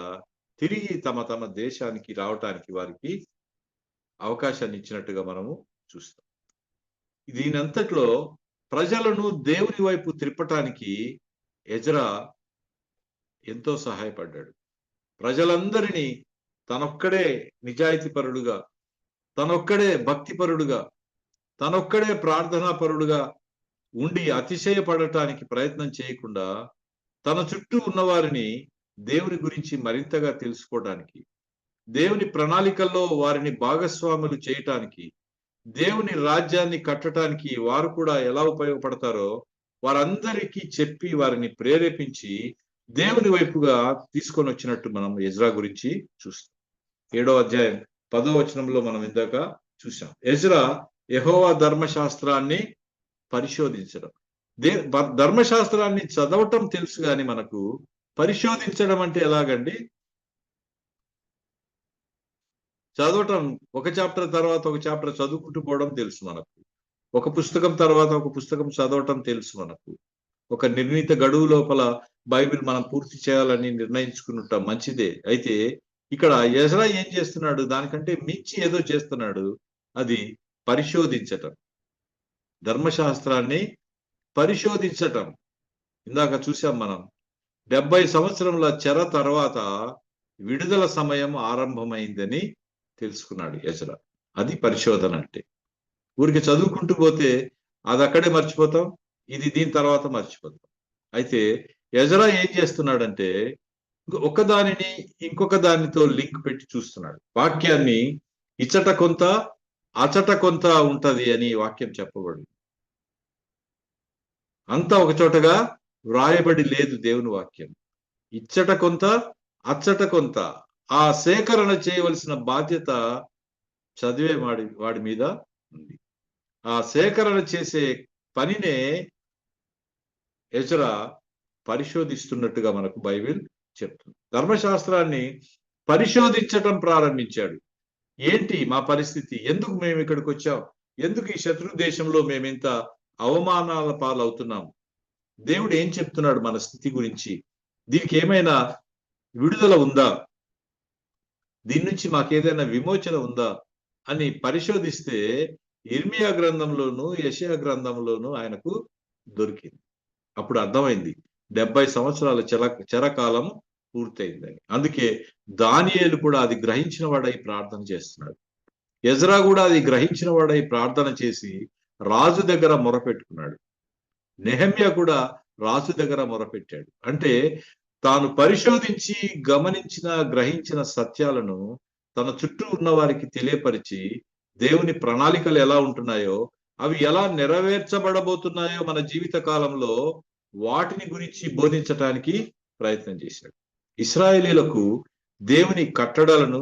తిరిగి తమ తమ దేశానికి రావటానికి వారికి అవకాశాన్ని ఇచ్చినట్టుగా మనము చూస్తాం. దీనంతట్లో ప్రజలను దేవుని వైపు త్రిప్పటానికి ఎజ్రా ఎంతో సహాయపడ్డాడు. ప్రజలందరినీ తనొక్కడే నిజాయితీపరుడుగా, తనొక్కడే భక్తిపరుడుగా, తనొక్కడే ప్రార్థనాపరుడుగా ఉండి అతిశయపడటానికి ప్రయత్నం చేయకుండా తన చుట్టూ ఉన్నవారిని దేవుని గురించి మరింతగా తెలుసుకోవడానికి, దేవుని ప్రణాళికల్లో వారిని భాగస్వాములు చేయటానికి, దేవుని రాజ్యాన్ని కట్టడానికి వారు కూడా ఎలా ఉపయోగపడతారో వారందరికీ చెప్పి వారిని ప్రేరేపించి దేవుని వైపుగా తీసుకొని వచ్చినట్టు మనం ఎజ్రా గురించి చూస్తాం. 7వ అధ్యాయం 10వ వచనంలో మనం ఇందాక చూసాం. ఎజ్రా యెహోవా ధర్మశాస్త్రాన్ని పరిశోధించడం. ధర్మశాస్త్రాన్ని చదవటం తెలుసు కానీ మనకు పరిశోధించడం అంటే ఎలాగండి? చదవటం, ఒక చాప్టర్ తర్వాత ఒక చాప్టర్ చదువుకుంటూ పోవడం తెలుసు మనకు. ఒక పుస్తకం తర్వాత ఒక పుస్తకం చదవటం తెలుసు మనకు. ఒక నిర్ణీత గడువు లోపల బైబిల్ మనం పూర్తి చేయాలని నిర్ణయించుకున్నట్ట మంచిదే. అయితే ఇక్కడ ఎజ్రా ఏం చేస్తున్నాడు? దానికంటే మించి ఏదో చేస్తున్నాడు. అది పరిశోధించటం, ధర్మశాస్త్రాన్ని పరిశోధించటం. ఇందాక చూసాం మనం, 70 సంవత్సరముల చెర తర్వాత విడుదల సమయం ఆరంభమైందని తెలుసుకున్నాడు ఎజ్రా. అది పరిశోధన అంటే. ఊరికి చదువుకుంటూ పోతే అది అక్కడే మర్చిపోతాం, ఇది దీని తర్వాత మర్చిపోతాం. అయితే ఎజ్రా ఏం చేస్తున్నాడంటే ఒకదానిని ఇంకొక దానితో లింక్ పెట్టి చూస్తున్నాడు. వాక్యాన్ని ఇచ్చట కొంత అచట కొంత ఉంటది అని వాక్యం చెప్పబడింది. అంతా ఒక చోటగా వ్రాయబడి లేదు దేవుని వాక్యం. ఇచ్చట కొంత అచ్చట కొంత. ఆ సేకరణ చేయవలసిన బాధ్యత చదివే వాడి మీద ఉంది. ఆ సేకరణ చేసే పనినే ఎజ్రా పరిశోధిస్తున్నట్టుగా మనకు బైబిల్ చెప్తుంది. ధర్మశాస్త్రాన్ని పరిశోధించటం ప్రారంభించాడు. ఏంటి మా పరిస్థితి, ఎందుకు మేము ఇక్కడికి వచ్చాం, ఎందుకు ఈ శత్రు దేశంలో మేమింత అవమానాల పాలవుతున్నాం, దేవుడు ఏం చెప్తున్నాడు మన స్థితి గురించి, దీనికి ఏమైనా విడుదల ఉందా, దీని నుంచి మాకేదైనా విమోచన ఉందా అని పరిశోధిస్తే ఇర్మియా గ్రంథంలోను యెషయా గ్రంథంలోను ఆయనకు దొరికింది. అప్పుడు అర్థమైంది 70 సంవత్సరాల చెరకాలం పూర్తయిందని. అందుకే దానియేలు కూడా అది గ్రహించిన వాడై ప్రార్థన చేస్తున్నాడు. ఎజ్రా కూడా అది గ్రహించిన వాడై ప్రార్థన చేసి రాజు దగ్గర మొరపెట్టుకున్నాడు. నెహమ్యా కూడా రాజు దగ్గర మొరపెట్టాడు. అంటే తాను పరిశోధించి గమనించిన గ్రహించిన సత్యాలను తన చుట్టూ ఉన్న వారికి తెలియపరిచి దేవుని ప్రణాళికలు ఎలా ఉంటున్నాయో, అవి ఎలా నెరవేర్చబడబోతున్నాయో మన జీవిత కాలంలో వాటిని గురించి బోధించటానికి ప్రయత్నం చేశాడు. ఇశ్రాయేలీలకు దేవుని కట్టడలను,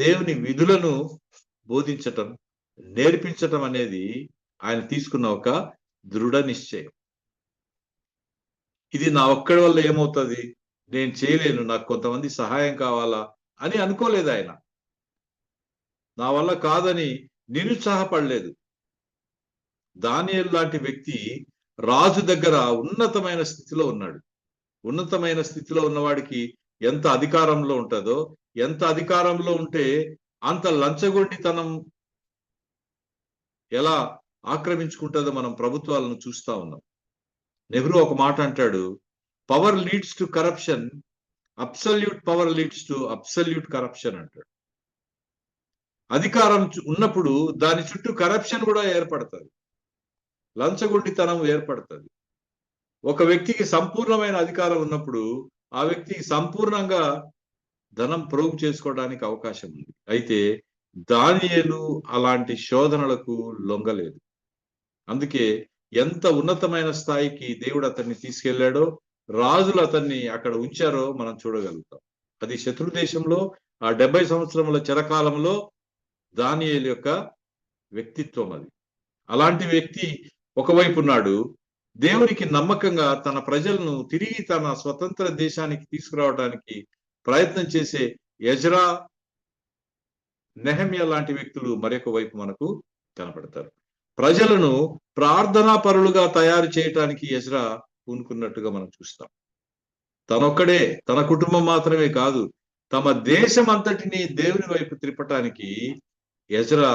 దేవుని విధులను బోధించటం, నేర్పించటం అనేది ఆయన తీసుకున్న ఒక దృఢ నిశ్చయం. ఇది నా ఒక్కడి వల్ల ఏమవుతుంది, నేను చేయలేను, నాకు కొంతమంది సహాయం కావాలా అని అనుకోలేదు ఆయన. నా వల్ల కాదని నిరుత్సాహపడలేదు. దానియేలు లాంటి వ్యక్తి రాజు దగ్గర ఉన్నతమైన స్థితిలో ఉన్నాడు. ఉన్నతమైన స్థితిలో ఉన్నవాడికి ఎంత అధికారంలో ఉంటుందో, ఎంత అధికారంలో ఉంటే అంత లంచగొండితనం ఎలా ఆక్రమించుకుంటుందో మనం ప్రభుత్వాలను చూస్తా ఉన్నాం. నెహ్రూ ఒక మాట అంటాడు, power leads to corruption, absolute power leads to absolute corruption అంటాడు. అధికారం ఉన్నప్పుడు దాని చుట్టూ కరప్షన్ కూడా ఏర్పడుతుంది, లంచగొండితనం ఏర్పడుతుంది. ఒక వ్యక్తికి సంపూర్ణమైన అధికారం ఉన్నప్పుడు ఆ వ్యక్తికి సంపూర్ణంగా ధనం ప్రోగు చేసుకోవడానికి అవకాశం ఉంది. అయితే దానియేలు అలాంటి శోధనలకు లొంగలేదు. అందుకే ఎంత ఉన్నతమైన స్థాయికి దేవుడు అతన్ని తీసుకెళ్లాడో, రాజులు అతన్ని అక్కడ ఉంచారో మనం చూడగలుగుతాం. అది శత్రు దేశంలో ఆ 70 సంవత్సరముల చెరకాలంలో దానియేలు యొక్క వ్యక్తిత్వం అది. అలాంటి వ్యక్తి ఒకవైపు ఉన్నాడు, దేవునికి నమ్మకంగా తన ప్రజలను తిరిగి తన స్వతంత్ర దేశానికి తీసుకురావడానికి ప్రయత్నం చేసే ఎజ్రా, నెహమ్యా లాంటి వ్యక్తులు మరొక వైపు మనకు కనపడతారు. ప్రజలను ప్రార్థనా పరులుగా తయారు చేయటానికి ఎజ్రా పూనుకున్నట్టుగా మనం చూస్తాం. తనొక్కడే, తన కుటుంబం మాత్రమే కాదు, తమ దేశం అంతటిని దేవుని వైపు త్రిప్పటానికి ఎజ్రా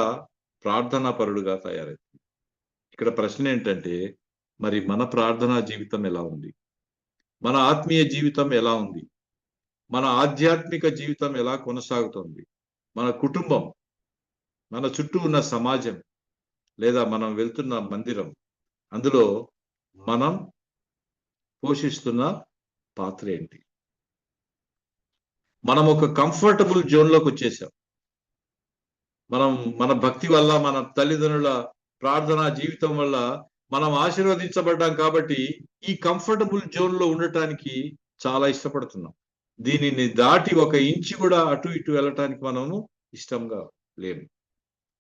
ప్రార్థనా పరుడుగా తయారైంది. ఇక్కడ ప్రశ్న ఏంటంటే, మరి మన ప్రార్థనా జీవితం ఎలా ఉంది, మన ఆత్మీయ జీవితం ఎలా ఉంది, మన ఆధ్యాత్మిక జీవితం ఎలా కొనసాగుతుంది, మన కుటుంబం, మన చుట్టూ ఉన్న సమాజం, లేదా మనం వెళ్తున్న మందిరం, అందులో మనం పోషిస్తున్న పాత్ర ఏంటి? మనం ఒక కంఫర్టబుల్ జోన్లోకి వచ్చేసాం. మన భక్తి వల్ల, మన తల్లిదండ్రుల ప్రార్థనా జీవితం వల్ల మనం ఆశీర్వదించబడ్డాం కాబట్టి ఈ కంఫర్టబుల్ జోన్ లో ఉండటానికి చాలా ఇష్టపడుతున్నాం. దీనిని దాటి 1 ఇంచు కూడా అటు ఇటు వెళ్ళటానికి మనము ఇష్టంగా లేము.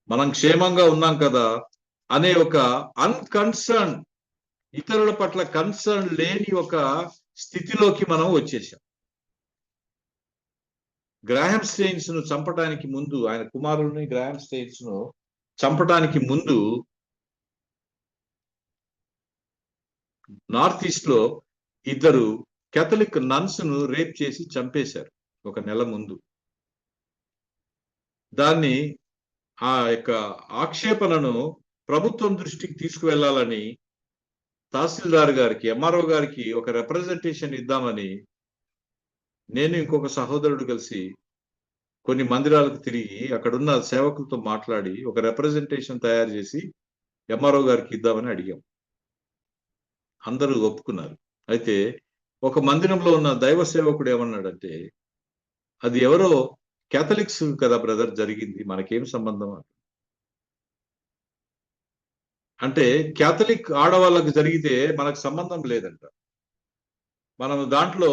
మనం క్షేమంగా ఉన్నాం కదా అనే ఒక అన్కన్సర్న్, ఇతరుల పట్ల కన్సర్న్ లేని ఒక స్థితిలోకి మనం వచ్చేసాం. గ్రాహం స్టెయిన్స్ ను చంపడానికి ముందు, ఆయన కుమారుల్ని గ్రాహం స్టెయిన్స్ ను చంపడానికి ముందు నార్త్ ఈస్ట్ లో 2 కేథలిక్ నన్స్ ను రేప్ చేసి చంపేశారు 1 నెల ముందు. దాన్ని, ఆ యొక్క ఆక్షేపణను ప్రభుత్వం దృష్టికి తీసుకువెళ్లాలని తహసీల్దార్ గారికి, ఎంఆర్ఓ గారికి ఒక రిప్రజెంటేషన్ ఇద్దామని నేను ఇంకొక సహోదరుడు కలిసి కొన్ని మందిరాలకు తిరిగి అక్కడున్న సేవకులతో మాట్లాడి ఒక రిప్రజెంటేషన్ తయారు చేసి ఎంఆర్ఓ గారికి ఇద్దామని అడిగాం. అందరూ ఒప్పుకున్నారు. అయితే ఒక మందిరంలో ఉన్న దైవ సేవకుడు ఏమన్నాడంటే, అది ఎవరో కేథలిక్స్ కదా బ్రదర్ జరిగింది, మనకేం సంబంధం అంటే, కేథలిక్ ఆడవాళ్ళకు జరిగితే మనకు సంబంధం లేదంట. మనం దాంట్లో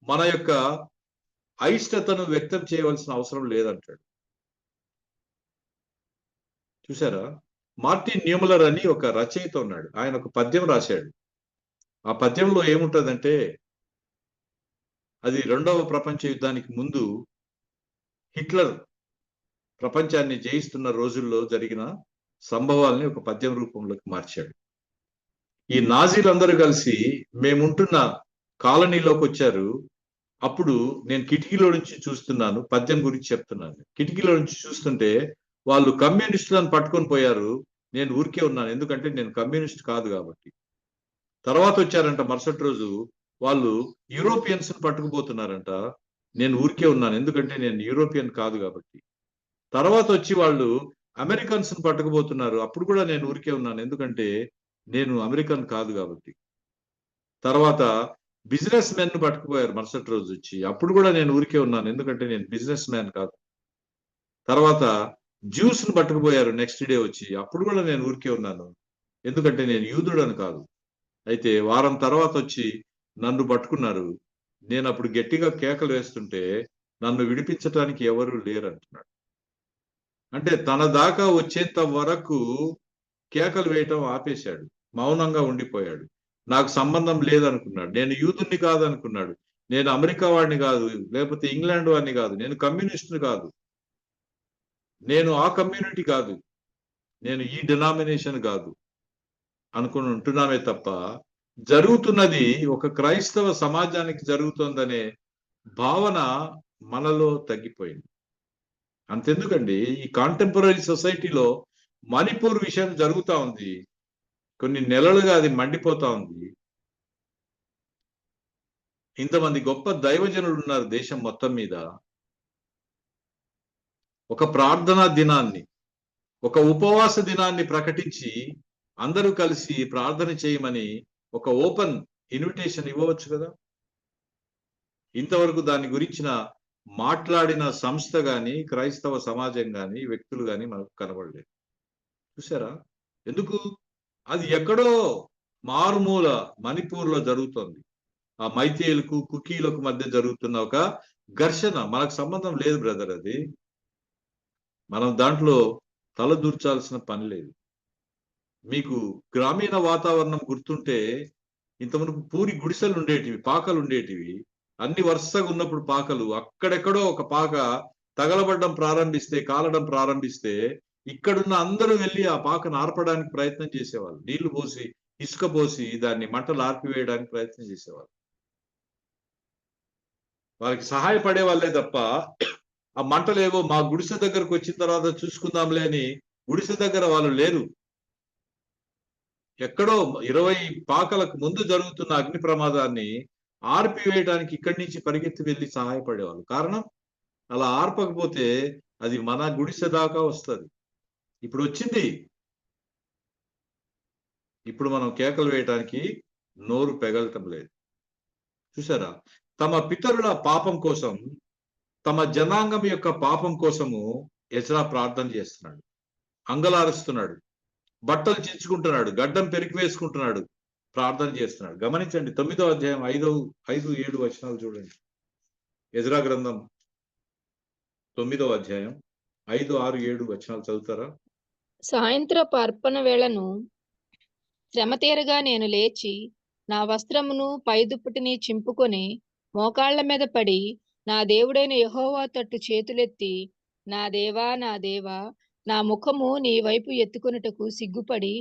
మన యొక్క అయిష్టతను వ్యక్తం చేయవలసిన అవసరం లేదంటాడు. చూసారా? మార్టిన్ న్యూములర్ అని ఒక రచయిత ఉన్నాడు. ఆయన ఒక పద్యం రాశాడు. ఆ పద్యంలో ఏముంటదంటే, అది 2వ ప్రపంచ యుద్ధానికి ముందు హిట్లర్ ప్రపంచాన్ని జయిస్తున్న రోజుల్లో జరిగిన సంభవాల్ని ఒక పద్యం రూపంలోకి మార్చాడు. ఈ నాజీలందరూ కలిసి మేముంటున్న కాలనీలోకి వచ్చారు. అప్పుడు నేను కిటికీలో నుంచి చూస్తున్నాను, పద్యం గురించి చెప్తున్నాను. కిటికీలో నుంచి చూస్తుంటే వాళ్ళు కమ్యూనిస్టులను పట్టుకొని పోయారు. నేను ఊరికే ఉన్నాను, ఎందుకంటే నేను కమ్యూనిస్ట్ కాదు కాబట్టి. తర్వాత వచ్చారంట మరుసటి రోజు, వాళ్ళు యూరోపియన్స్ పట్టుకుపోతున్నారంట. నేను ఊరికే ఉన్నాను, ఎందుకంటే నేను యూరోపియన్ కాదు కాబట్టి. తర్వాత వచ్చి వాళ్ళు అమెరికన్స్ పట్టుకుపోతున్నారు, అప్పుడు కూడా నేను ఊరికే ఉన్నాను, ఎందుకంటే నేను అమెరికన్ కాదు కాబట్టి. తర్వాత బిజినెస్ మెన్ పట్టుకుపోయారు మరుసటి రోజు వచ్చి, అప్పుడు కూడా నేను ఊరికే ఉన్నాను, ఎందుకంటే నేను బిజినెస్ మ్యాన్ కాదు. తర్వాత జ్యూస్ ను పట్టుకుపోయారు నెక్స్ట్ డే వచ్చి, అప్పుడు కూడా నేను ఊరికే ఉన్నాను, ఎందుకంటే నేను యూదుడని కాదు. అయితే వారం తర్వాత వచ్చి నన్ను పట్టుకున్నారు. నేను అప్పుడు గట్టిగా కేకలు వేస్తుంటే నన్ను విడిపించడానికి ఎవరు లేరు అంటున్నాడు. అంటే తన దాకా వచ్చేంత వరకు కేకలు వేయటం ఆపేశాడు, మౌనంగా ఉండిపోయాడు. నాకు సంబంధం లేదనుకున్నాడు, నేను యూదుని కాదనుకున్నాడు, నేను అమెరికా వాడిని కాదు, లేకపోతే ఇంగ్లాండ్ వాడిని కాదు, నేను కమ్యూనిస్ట్ని కాదు, నేను ఆ కమ్యూనిటీ కాదు, నేను ఈ డినామినేషన్ కాదు అనుకుని ఉంటున్నామే తప్ప, జరుగుతున్నది ఒక క్రైస్తవ సమాజానికి జరుగుతుందనే భావన మనలో తగ్గిపోయింది. అంతెందుకండి, ఈ కాంటెంపరీ సొసైటీలో మణిపూర్ విషయం జరుగుతా ఉంది, కొన్ని నెలలుగా అది మండిపోతా ఉంది. ఇంతమంది గొప్ప దైవజనులు ఉన్నారు దేశం మొత్తం మీద. ఒక ప్రార్థనా దినాన్ని, ఒక ఉపవాస దినాన్ని ప్రకటించి అందరూ కలిసి ప్రార్థన చేయమని ఒక ఓపెన్ ఇన్విటేషన్ ఇవ్వవచ్చు కదా. ఇంతవరకు దాని గురించిన మాట్లాడిన సంస్థ గాని, క్రైస్తవ సమాజం గాని, వ్యక్తులు గాని మనకు కనబడలేదు. చూసారా? ఎందుకు? అది ఎక్కడో మారుమూల మణిపూర్లో జరుగుతోంది. ఆ మైతేయులకు కుకీలకు మధ్య జరుగుతున్న ఒక ఘర్షణ. మనకు సంబంధం లేదు బ్రదర్, అది మనం దాంట్లో తలదూర్చాల్సిన పని లేదు. మీకు గ్రామీణ వాతావరణం గుర్తుంటే, ఇంతవరకు పూరి గుడిసెలు ఉండేటివి, పాకలు ఉండేటివి, అన్ని వరుసగా ఉన్నప్పుడు పాకలు, అక్కడెక్కడో ఒక పాక తగలబడడం ప్రారంభిస్తే, కాలడం ప్రారంభిస్తే, ఇక్కడున్న అందరూ వెళ్ళి ఆ పాకను ఆర్పడానికి ప్రయత్నం చేసేవాళ్ళు. నీళ్లు పోసి, ఇసుక పోసి దాన్ని మంటలు ఆర్పివేయడానికి ప్రయత్నం చేసేవాళ్ళు. వాళ్ళకి సహాయపడే వాళ్ళే తప్ప, ఆ మంటలేవో మా గుడిసె దగ్గరకు వచ్చిన తర్వాత చూసుకుందాంలే అని గుడిసె దగ్గర వాళ్ళు లేరు. ఎక్కడో 20 పాకలకు ముందు జరుగుతున్న అగ్ని ప్రమాదాన్ని ఆర్పివేయడానికి ఇక్కడి నుంచి పరిగెత్తి వెళ్ళి సహాయపడేవాళ్ళు. కారణం, అలా ఆర్పకపోతే అది మన గుడిసె దాకా వస్తుంది. ఇప్పుడు వచ్చింది, ఇప్పుడు మనం కేకలు వేయటానికి నోరు పెగలటం లేదు. చూసారా? తమ పితరుల పాపం కోసం, తమ జనాంగం యొక్క పాపం కోసము ఎజ్రా ప్రార్థన చేస్తున్నాడు, అంగలారుస్తున్నాడు, బట్టలు చించుకుంటున్నాడు, గడ్డం పెరికి వేసుకుంటున్నాడు, ప్రార్థన చేస్తున్నాడు. గమనించండి, 9వ అధ్యాయం 5-7 వచనాలు చూడండి. ఎజ్రా గ్రంథం 9వ అధ్యాయం 5, 6, 7 వచనాలు చదువుతారా? సాయంత్రపు అర్పణ వేళను శ్రమ తీరగా నేను లేచి నా వస్త్రమును పైదుప్పటిని చింపుకొని మోకాళ్ల మీద పడి నా దేవుడైన యెహోవా తట్టు చేతులెత్తి, నా దేవా నా దేవా, నా ముఖము నీ వైపు ఎత్తుకొనుటకు సిగ్గుపడి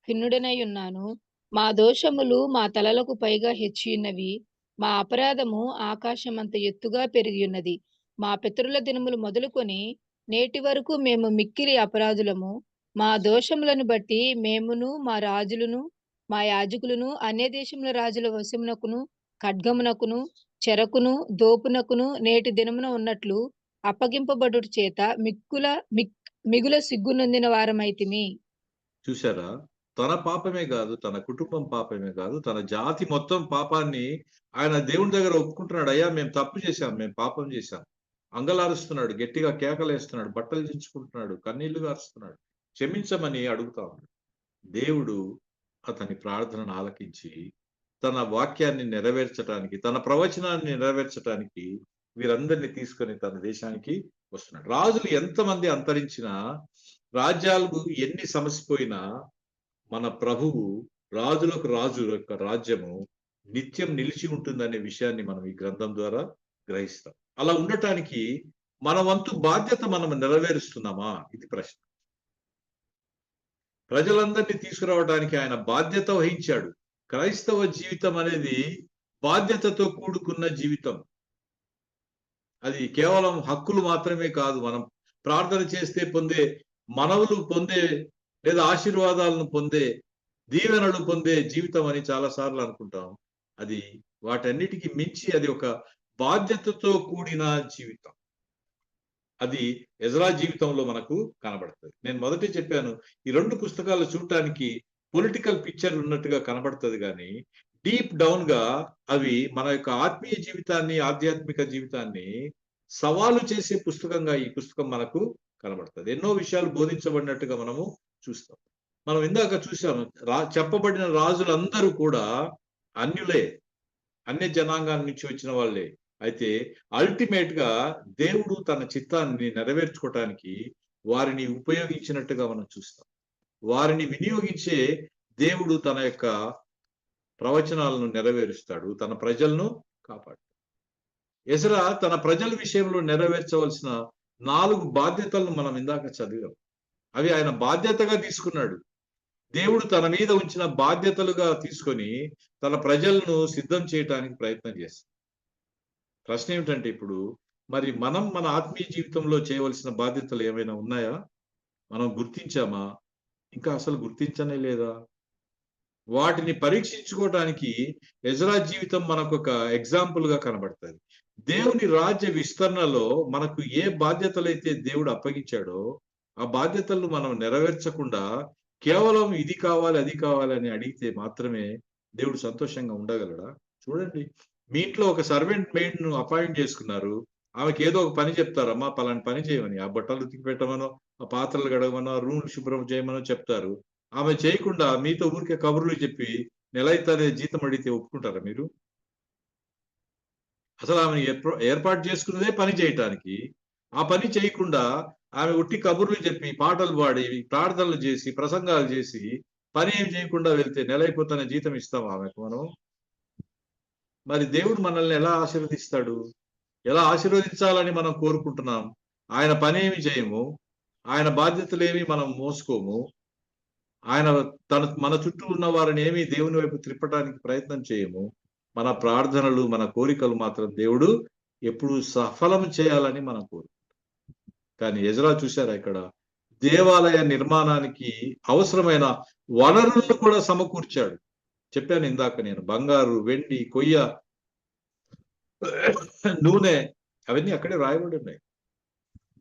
ఖిన్నుడనై ఉన్నాను. మా దోషములు మా తలలకు పైగా హెచ్చియున్నవి, మా అపరాధము ఆకాశమంత ఎత్తుగా పెరిగి ఉన్నది. మా పితరుల దినములు మొదలుకొని నేటి వరకు మేము మిక్కిలి అపరాధులము. మా దోషములను బట్టి మేమును మా రాజులను మా యాజకులను అన్య దేశముల రాజుల వశమునకును ఖడ్గమునకును చెరకును దోపునకును నేటి దినమున ఉన్నట్లు అప్పగింపబడుట చేత మిగుల సిగ్గు నొందిన వారమైతిమి. చూసారా? తన పాపమే కాదు, తన కుటుంబం పాపమే కాదు, తన జాతి మొత్తం పాపాన్ని ఆయన దేవుని దగ్గర ఒప్పుకుంటున్నాడు. అయ్యా, మేము తప్పు చేశాం, మేము పాపం చేశాం. అంగలారుస్తున్నాడు, గట్టిగా కేకలేస్తున్నాడు, బట్టలు చించుకుంటున్నాడు, కన్నీళ్లు గారుస్తున్నాడు, క్షమించమని అడుగుతా ఉన్నాడు. దేవుడు అతని ప్రార్థనను ఆలకించి తన వాక్యాన్ని నెరవేర్చడానికి, తన ప్రవచనాన్ని నెరవేర్చడానికి వీరందరినీ తీసుకొని తన దేశానికి వస్తున్నాడు. రాజులు ఎంతమంది అంతరించినా, రాజ్యాలు ఎన్ని సమసిపోయినా, మన ప్రభువు, రాజులకు రాజు యొక్క రాజ్యము నిత్యం నిలిచి ఉంటుందనే విషయాన్ని మనం ఈ గ్రంథం ద్వారా గ్రహిస్తాం. అలా ఉండటానికి మన వంతు బాధ్యత మనం నెరవేరుస్తున్నామా? ఇది ప్రశ్న. ప్రజలందరినీ తీసుకురావడానికి ఆయన బాధ్యత వహించాడు. క్రైస్తవ జీవితం అనేది బాధ్యతతో కూడుకున్న జీవితం. అది కేవలం హక్కులు మాత్రమే కాదు. మనం ప్రార్థన చేస్తే పొందే మనవులు పొందే లేదా ఆశీర్వాదాలను పొందే దీవెనలు పొందే జీవితం అని చాలా సార్లు అనుకుంటాం. అది వాటన్నిటికీ మించి అది ఒక బాధ్యతతో కూడిన జీవితం. అది ఎజ్రా జీవితంలో మనకు కనబడుతుంది. నేను మొదటి చెప్పాను, ఈ 2 పుస్తకాలు చూడటానికి పొలిటికల్ పిక్చర్ ఉన్నట్టుగా కనబడుతుంది, కానీ డీప్ డౌన్ గా అవి మన యొక్క ఆత్మీయ జీవితాన్ని, ఆధ్యాత్మిక జీవితాన్ని సవాలు చేసే పుస్తకంగా ఈ పుస్తకం మనకు కనబడుతుంది. ఎన్నో విషయాలు బోధించబడినట్టుగా మనము చూస్తాం. మనం ఇందాక చూసాము, చెప్పబడిన రాజులందరూ కూడా అన్యులే, అన్య జనాంగాల నుంచి వచ్చిన వాళ్ళే. అయితే అల్టిమేట్ గా దేవుడు తన చిత్తాన్ని నెరవేర్చుకోవటానికి వారిని ఉపయోగించినట్టుగా మనం చూస్తాం. వారిని వినియోగించే దేవుడు తన యొక్క ప్రవచనాలను నెరవేరుస్తాడు, తన ప్రజలను కాపాడు. ఎజ్రా తన ప్రజల విషయంలో నెరవేర్చవలసిన 4 బాధ్యతలను మనం ఇందాక చదివాం. అవి ఆయన బాధ్యతగా తీసుకున్నాడు. దేవుడు తన మీద ఉంచిన బాధ్యతలుగా తీసుకొని తన ప్రజలను సిద్ధం చేయడానికి ప్రయత్నం చేస్తాడు. ప్రశ్న ఏమిటంటే, ఇప్పుడు మరి మనం మన ఆత్మీయ జీవితంలో చేయవలసిన బాధ్యతలు ఏమైనా ఉన్నాయా? మనం గుర్తించామా? ఇంకా అసలు గుర్తించనే లేదా? వాటిని పరీక్షించుకోవటానికి ఎజ్రా జీవితం మనకు ఒక ఎగ్జాంపుల్ గా కనబడుతుంది. దేవుని రాజ్య విస్తరణలో మనకు ఏ బాధ్యతలైతే దేవుడు అప్పగించాడో ఆ బాధ్యతలను మనం నెరవేర్చకుండా కేవలం ఇది కావాలి అది కావాలి అని అడిగితే మాత్రమే దేవుడు సంతోషంగా ఉండగలడా? చూడండి, మీ ఇంట్లో ఒక సర్వెంట్ మెయిడ్ ను అపాయింట్ చేసుకున్నారు. ఆమెకి ఏదో ఒక పని చెప్తారు, అమ్మా పలాని పని చేయమని. ఆ బట్టలు ఉతికి పెట్టమనో, ఆ పాత్రలు గడవమనో, రూమ్ శుభ్రం చేయమనో చెప్తారు. ఆమె చేయకుండా మీతో ఊరికే కబుర్లు చెప్పి నెలైతే జీతం అడిగితే ఒప్పుకుంటారా మీరు? అసలు ఆమెను ఏర్పాటు చేసుకున్నదే పని చేయటానికి. ఆ పని చేయకుండా ఆమె ఉట్టి కబుర్లు చెప్పి, పాటలు పాడి, ప్రార్థనలు చేసి, ప్రసంగాలు చేసి, పని ఏం చేయకుండా వెళ్తే నెలైపోతానే జీతం ఇస్తాం ఆమెకు మనం? మరి దేవుడు మనల్ని ఎలా ఆశీర్వదిస్తాడు? ఎలా ఆశీర్వదించాలని మనం కోరుకుంటున్నాం? ఆయన పని ఏమి చేయము, ఆయన బాధ్యతలేమి మనం మోసుకోము, ఆయన మన చుట్టూ ఉన్న వారిని ఏమి దేవుని వైపు త్రిప్పడానికి ప్రయత్నం చేయము. మన ప్రార్థనలు, మన కోరికలు మాత్రం దేవుడు ఎప్పుడు సఫలం చేయాలని మనం కోరుకుంటాం. కానీ ఎజ్రా చూశారా, ఇక్కడ దేవాలయ నిర్మాణానికి అవసరమైన వనరులను కూడా సమకూర్చాడు. చెప్పాను ఇందాక నేను, బంగారు, వెండి, కొయ్య, నూనె అవన్నీ అక్కడే రాయబడి ఉన్నాయి.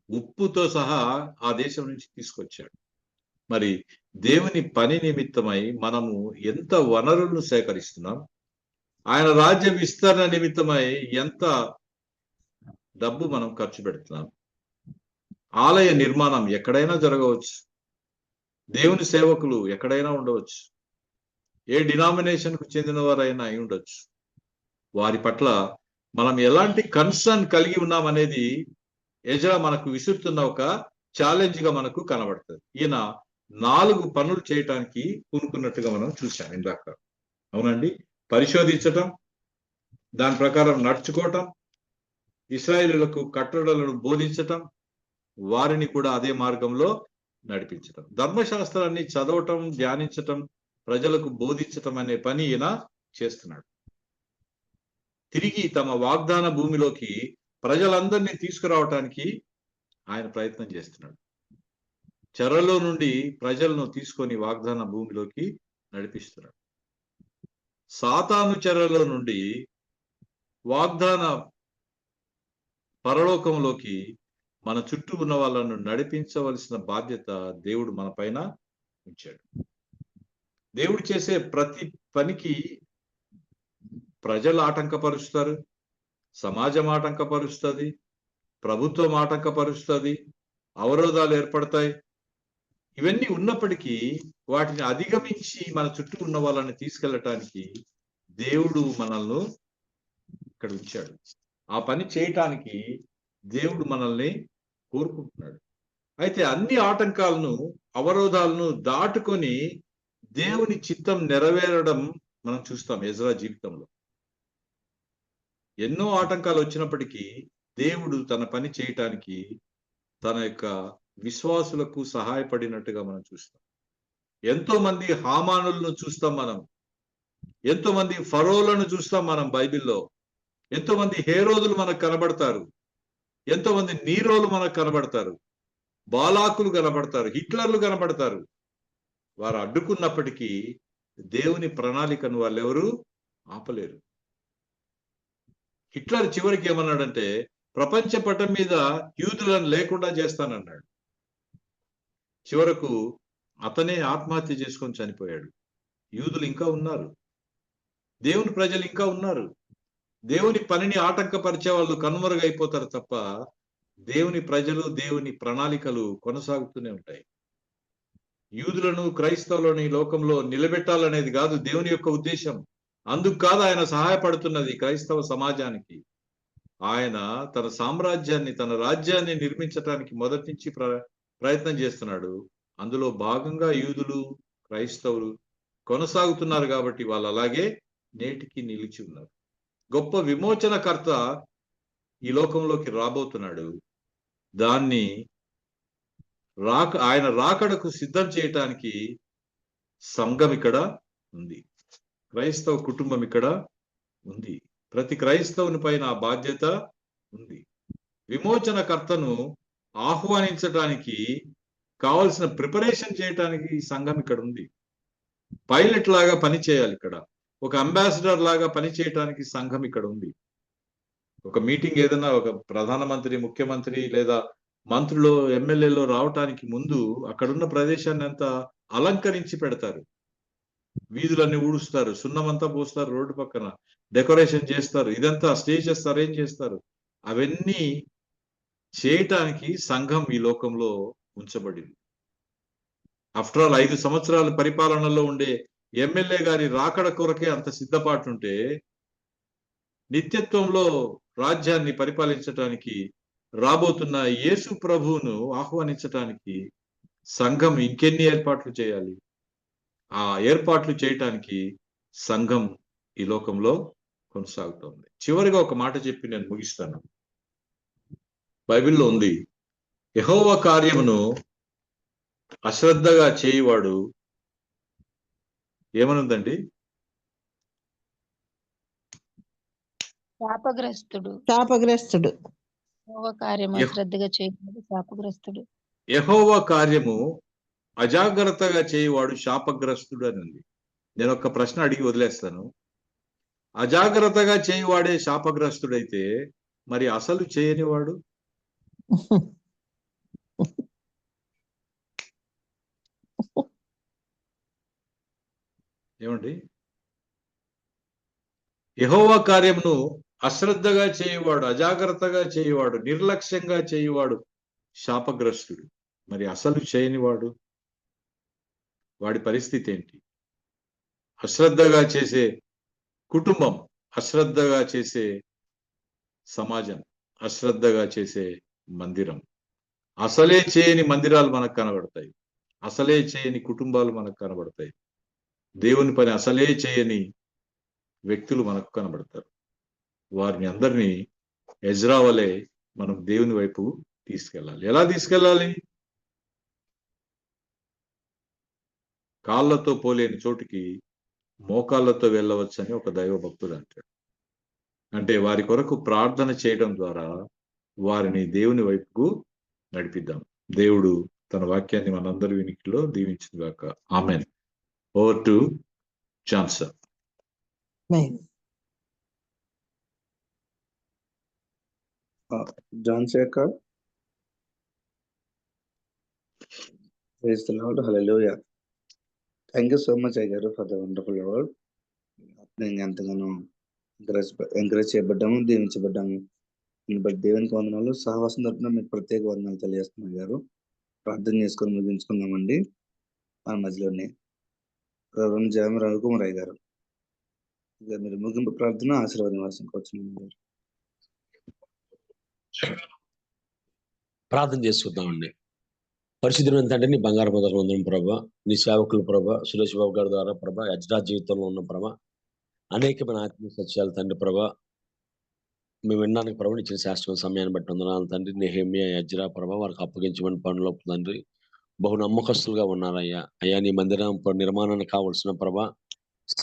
ఉప్పుతో సహా ఆ దేశం నుంచి తీసుకొచ్చాడు. మరి దేవుని పని నిమిత్తమై మనము ఎంత వనరులను సేకరిస్తున్నాం? ఆయన రాజ్య విస్తరణ నిమిత్తమై ఎంత డబ్బు మనం ఖర్చు పెడుతున్నాం? ఆలయ నిర్మాణం ఎక్కడైనా జరగవచ్చు, దేవుని సేవకులు ఎక్కడైనా ఉండవచ్చు, ఏ డినామినేషన్ కు చెందిన వారైనా అయి ఉండొచ్చు. వారి పట్ల మనం ఎలాంటి కన్సర్న్ కలిగి ఉన్నామనేది ఎజ్రా మనకు విసురుతున్న ఒక ఛాలెంజ్ గా మనకు కనబడుతుంది. ఈయన 4 పనులు చేయటానికి పూనుకున్నట్టుగా మనం చూసాం ఇందాక. అవునండి, పరిశోధించటం, దాని ప్రకారం నడుచుకోవటం, ఇశ్రాయేలులకు కట్టడలను బోధించటం, వారిని కూడా అదే మార్గంలో నడిపించటం, ధర్మశాస్త్రాన్ని చదవటం, ధ్యానించటం, ప్రజలకు బోధించటం అనే పని ఈయన చేస్తున్నాడు. తిరిగి తమ వాగ్దాన భూమిలోకి ప్రజలందరినీ తీసుకురావటానికి ఆయన ప్రయత్నం చేస్తున్నాడు. చెరలో నుండి ప్రజలను తీసుకొని వాగ్దాన భూమిలోకి నడిపిస్తున్నాడు. సాతాను చెరలో నుండి వాగ్దాన పరలోకంలోకి మన చుట్టూ ఉన్న వాళ్ళను నడిపించవలసిన బాధ్యత దేవుడు మన పైన ఉంచాడు. దేవుడు చేసే ప్రతి పనికి ప్రజలు ఆటంకపరుస్తారు, సమాజం ఆటంకపరుస్తుంది, ప్రభుత్వం ఆటంకపరుస్తుంది, అవరోధాలు ఏర్పడతాయి. ఇవన్నీ ఉన్నప్పటికీ వాటిని అధిగమించి మన చుట్టూ ఉన్న వాళ్ళని తీసుకెళ్ళటానికి దేవుడు మనల్ని ఇక్కడ ఉంచాడు. ఆ పని చేయటానికి దేవుడు మనల్ని కోరుకుంటున్నాడు. అయితే అన్ని ఆటంకాలను, అవరోధాలను దాటుకొని దేవుని చిత్తం నెరవేరడం మనం చూస్తాం ఎజ్రా జీవితంలో. ఎన్నో ఆటంకాలు వచ్చినప్పటికీ దేవుడు తన పని చేయటానికి తన యొక్క విశ్వాసులకు సహాయపడినట్టుగా మనం చూస్తాం. ఎంతో మంది హామానులను చూస్తాం మనం, ఎంతో మంది ఫరోలను చూస్తాం మనం బైబిల్లో, ఎంతో మంది హేరోదులు మనకు కనబడతారు, ఎంతో మంది నీరోలు మనకు కనబడతారు, బాలాకులు కనబడతారు, హిట్లర్లు కనబడతారు. వారు అడ్డుకున్నప్పటికీ దేవుని ప్రణాళికను వాళ్ళెవరూ ఆపలేరు. హిట్లర్ చివరికి ఏమన్నాడంటే ప్రపంచ పటం మీద యూదులను లేకుండా చేస్తానన్నాడు. చివరకు అతనే ఆత్మహత్య చేసుకొని చనిపోయాడు. యూదులు ఇంకా ఉన్నారు, దేవుని ప్రజలు ఇంకా ఉన్నారు. దేవుని పనిని ఆటంకపరిచే వాళ్ళు కనుమరుగైపోతారు తప్ప దేవుని ప్రజలు, దేవుని ప్రణాళికలు కొనసాగుతూనే ఉంటాయి. యూదులను, క్రైస్తవులను ఈ లోకంలో నిలబెట్టాలనేది కాదు దేవుని యొక్క ఉద్దేశం. అందుకు కాదు ఆయన సహాయపడుతున్నది క్రైస్తవ సమాజానికి. ఆయన తన సామ్రాజ్యాన్ని, తన రాజ్యాన్ని నిర్మించడానికి మొదటి నుంచి ప్రయత్నం చేస్తున్నాడు. అందులో భాగంగా యూదులు, క్రైస్తవులు కొనసాగుతున్నారు కాబట్టి వాళ్ళు అలాగే నేటికి నిలిచి ఉన్నారు. గొప్ప విమోచనకర్త ఈ లోకంలోకి రాబోతున్నాడు. దాన్ని ఆయన రాకడకు సిద్ధం చేయటానికి సంఘం ఇక్కడ ఉంది, క్రైస్తవ కుటుంబం ఇక్కడ ఉంది. ప్రతి క్రైస్తవుని పైన ఆ బాధ్యత ఉంది. విమోచనకర్తను ఆహ్వానించడానికి కావలసిన ప్రిపరేషన్ చేయడానికి ఈ సంఘం ఇక్కడ ఉంది. పైలట్ లాగా పని చేయాలి ఇక్కడ, ఒక అంబాసిడర్ లాగా పని చేయడానికి సంఘం ఇక్కడ ఉంది. ఒక మీటింగ్ ఏదైనా ఒక ప్రధానమంత్రి, ముఖ్యమంత్రి లేదా మంత్రులు, ఎమ్మెల్యేలో రావటానికి ముందు అక్కడున్న ప్రదేశాన్ని అంతా అలంకరించి పెడతారు. వీధులన్నీ ఊడుస్తారు, సున్నమంతా పోస్తారు, రోడ్డు పక్కన డెకరేషన్ చేస్తారు, ఇదంతా స్టేజెస్ అరేంజ్ చేస్తారు. అవన్నీ చేయటానికి సంఘం ఈ లోకంలో ఉంచబడింది. ఆఫ్టర్ ఆల్ 5 సంవత్సరాల పరిపాలనలో ఉండే ఎమ్మెల్యే గారి రాకడ కొరకే అంత సిద్ధపాటుంటే నిత్యత్వంలో రాజ్యాన్ని పరిపాలించటానికి రాబోతున్న యేసు ప్రభువును ఆహ్వానించటానికి సంఘం ఇంకెన్ని ఏర్పాట్లు చేయాలి? ఆ ఏర్పాట్లు చేయటానికి సంఘం ఈ లోకంలో కొనసాగుతోంది. చివరిగా ఒక మాట చెప్పి నేను ముగిస్తాను. బైబిల్లో ఉంది, యెహోవా కార్యమును అశ్రద్ధగా చేయువాడు ఏమనుందండి? శాపగ్రస్తుడు. శాపగ్రస్తుడు. యెహోవా కార్యము అశ్రద్ధగా చేయవాడు శాపగ్రస్తుడు. యెహోవా కార్యము అజాగ్రత్తగా చేయువాడు శాపగ్రస్తుడు అని ఉంది. నేను ఒక ప్రశ్న అడిగి వదిలేస్తాను. అజాగ్రత్తగా చేయువాడే శాపగ్రస్తుడైతే మరి అసలు చేయనివాడు? ఏమండి? యెహోవా కార్యమును అశ్రద్ధగా చేయువాడు, అజాగ్రత్తగా చేయువాడు, నిర్లక్ష్యంగా చేయువాడు శాపగ్రస్తుడు. మరి అసలు చేయనివాడు, వాడి పరిస్థితి ఏంటి? అశ్రద్ధగా చేసే కుటుంబం, అశ్రద్ధగా చేసే సమాజం, అశ్రద్ధగా చేసే మందిరం, అసలే చేయని మందిరాలు మనకు కనబడతాయి, అసలే చేయని కుటుంబాలు మనకు కనబడతాయి, దేవుని పని అసలే చేయని వ్యక్తులు మనకు కనబడతారు. వారిని అందరినీ ఎజ్రా వలె మనం దేవుని వైపు తీసుకెళ్ళాలి. ఎలా తీసుకెళ్ళాలి? కాళ్ళతో పోలేని చోటికి మోకాళ్ళతో వెళ్ళవచ్చని ఒక దైవ భక్తుడు అంటాడు. అంటే వారి కొరకు ప్రార్థన చేయడం ద్వారా వారిని దేవుని వైపుకు నడిపిద్దాం. దేవుడు తన వాక్యాన్ని మనందరి వినికిలో దీవించుగాక. ఆమెన్. Over to Johnson. John Shaker. Praise the Lord. Hallelujah. Thank you so much, Aygaru, for the wonderful word. నేను ఎంతగానో ఎంకరేజ్ చేయబడ్డాము, దీవించబడ్డాము. బట్ దేవునికి వందనాలు. సహవాసం తరపున మీకు ప్రత్యేక వందనాలు తెలియజేస్తున్నాను గారు. ప్రార్థన చేసుకొని ముగించుకుందామండి. ఆ మధ్యలోనే రెవరెండ్ జామ రవికుమార్ అయ్య గారు, మీరు ముగింపు ప్రార్థన ఆశీర్వాదం వచ్చిన ప్రార్థన చేసుకుందామండి. పరిశుద్ధమైన తండ్రి, నీ బంగారు మొదలు వందనం ప్రభా, నీ సేవకులు ప్రభా, సురేష్ బాబు గారి ద్వారా ప్రభా, యజ్రా జీవితంలో ఉన్న ప్రభా, అనేకమైన ఆత్మీయ సత్యాలు తండ్రి ప్రభా, మేము వినడానికి ప్రభు ఇచ్చిన శాశ్వత సమయాన్ని బట్టి వందనాలు తండ్రి. నెహెమ్యా, ఎజ్రా ప్రభ వారికి అప్పగించమని పనులు తండ్రి బహు నమ్మకస్తులుగా ఉన్నారయ్యా. అయ్యా నీ మందిరం నిర్మాణానికి కావలసిన ప్రభ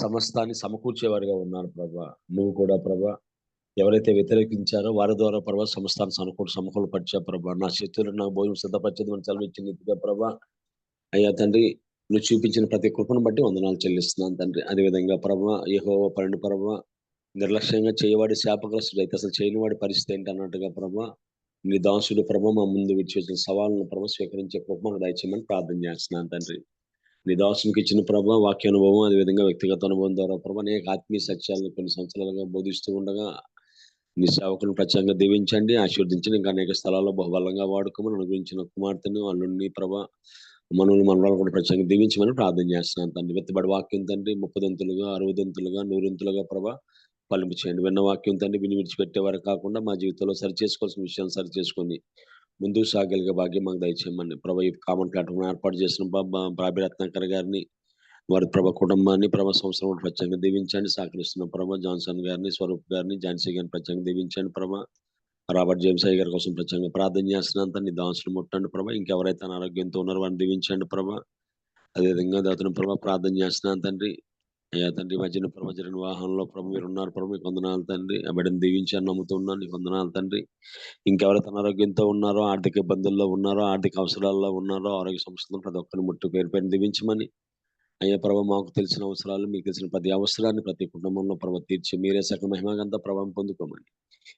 సమస్తాన్ని సమకూర్చేవారిగా ఉన్నారు ప్రభా. నువ్వు కూడా ప్రభా ఎవరైతే వ్యతిరేకించారో వారి ద్వారా ప్రభా సమస్తాన్ని సమకూలపరిచా ప్రభా. నా శత్రువులు నాకు భోజనం సిద్ధపరిచేది మన చదివించిన రీతిగా ప్రభా. అయ్యా తండ్రి నువ్వు చూపించిన ప్రతి కృపను బట్టి వందనాలు చెల్లిస్తున్నాను తండ్రి. అదేవిధంగా ప్రభా యెహోవా పనులు ప్రభా నిర్లక్ష్యంగా చేయవాడి శాపగ్రస్తుడు అయితే అసలు చేయని వాడి పరిస్థితి ఏంటి అన్నట్టుగా ప్రభా నీ దాసుడు ప్రభా మా ముందు విడిచి సవాళ్ళను ప్రభా స్వీకరించే కృప మనకు దయచేయమని ప్రార్థన చేస్తున్నాను తండ్రి. నీ దాసునికి ఇచ్చిన ప్రభా వాక్య అనుభవం అదేవిధంగా వ్యక్తిగత అనుభవం ద్వారా ప్రభా అనేక ఆత్మీయ సత్యాలను కొన్ని సంవత్సరాలుగా బోధిస్తూ ఉండగా నీ సేవకులను ప్రత్యేకంగా దీవించండి, ఆశీర్వదించండి. ఇంకా అనేక స్థలాల్లో బహుబలంగా వాడుకోమని అనుగ్రహించిన కుమార్తెను అల్లుడిని ప్రభా మనవాళ్ళు కూడా ప్రత్యేకంగా దీవించమని ప్రార్థన చేస్తున్నాను తండ్రి. వెత్తబడి వాక్యం తండ్రి 30 దంతులుగా 60 దంతులుగా 100 దంతులుగా ప్రభా ఫలింపు చేయండి. విన్న వాక్యం తండ్రి విని విడిచిపెట్టేవారు కాకుండా మా జీవితంలో సరి చేసుకోవాల్సిన విషయాలు సరి చేసుకొని ముందుకు సాగలిగే భాగ్యం మాకు దయచేయమని ప్రభా ఈ కామన్ ప్లాట్ఫామ్ ఏర్పాటు చేసిన బాబీ రత్నాకర్ గారిని వారి ప్రభ కుటుంబాన్ని ప్రభ సంవత్సరం ప్రత్యేకంగా దీవించండి. సహకరిస్తున్న ప్రభ జాన్సన్ గారిని, స్వరూప్ గారిని, ఝాన్సీ గారిని ప్రత్యేకంగా దీవించండి ప్రభ. రాబర్ట్ జేమ్స్ అయ్య గారి కోసం ప్రత్యేకంగా ప్రార్థన చేస్తున్నంత నీ దాసులు ముట్టండి ప్రభ. ఇంకెవరైతే అనారోగ్యంతో ఉన్నారో వారిని దీవించండి ప్రభ. అదేవిధంగా దాతను ప్రభ ప్రార్థన చేస్తున్నాను తండ్రి. అయ్యా తండ్రి మధ్యన ప్రభ జరిగిన వివాహంలో ప్రభు మీరు ఉన్నారు ప్రభు. మీకు వందనాలు తండ్రి. ఆ బిడ్డను దీవించాను నమ్ముతున్నాను. నీకు వందనాలు తండ్రి. ఇంకెవరైతే అనారోగ్యంతో ఉన్నారో, ఆర్థిక ఇబ్బందుల్లో ఉన్నారో, ఆర్థిక అవసరాల్లో ఉన్నారో, ఆరోగ్య సమస్యలను ప్రతి ఒక్కరిని ముట్టు పేరు పేరు దీవించమని అయ్యా ప్రభ మాకు తెలిసిన అవసరాలు మీకు తెలిసిన ప్రతి అవసరాన్ని ప్రతి కుటుంబంలో ప్రభ తీర్చి మీరే సకల మహిమగంతా ప్రభావం పొందుకోమని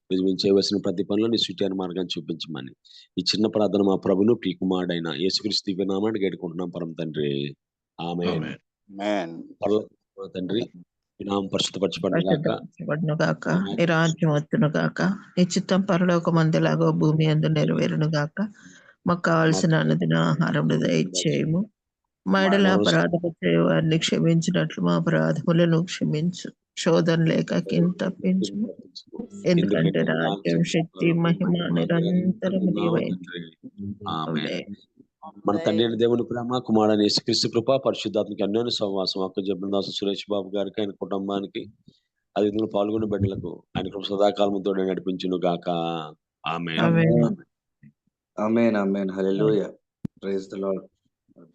మీరు మేము చేయవలసిన ప్రతి పనులు నీ సుట్యాన మార్గాన్ని చూపించమని ఈ చిన్న ప్రార్థన మా ప్రభును ప్రియకుమారుడైన యేసుక్రీస్తు దివ్య నామాన్ని వేడుకుంటున్నాం పరమ తండ్రి. ఆమేన్. తండ్రి ఈ నామం పరిశుద్ధపరచబడును గాక, నీ రాజ్యం వచ్చును గాక, నీ చిత్తం పరలోకమందులాగా భూమి యందు నెరవేరును గాక. మాకు కావాల్సిన అనుదిన ఆహారం దయచేయము. మా ఎడల అపరాధము చేయవారిని క్షమించినట్లు మా అపరాధములను క్షమించు. శోధన లేక తప్పించు. ఎందుకంటే రాజ్యం, శక్తి, మహిమ నిరంతరం నీవే. ఆమేన్. మన తండ్రి అయిన దేవుని ప్రేమ, కుమారుడైన యేసుక్రీస్తు కృప, పరిశుద్ధాత్మక అన్యోన్య సహవాసం అక్క జబర్దాసు సురేష్ బాబు గారికి, ఆయన కుటుంబానికి, అది ఇందులో పాల్గొన్న బిడ్డలకు ఆయన కృప సదాకాలం తోడే నడిపించును గాక. ఆమేన్. ఆమేన్. ఆమేన్. హల్లెలూయా. Praise the lord.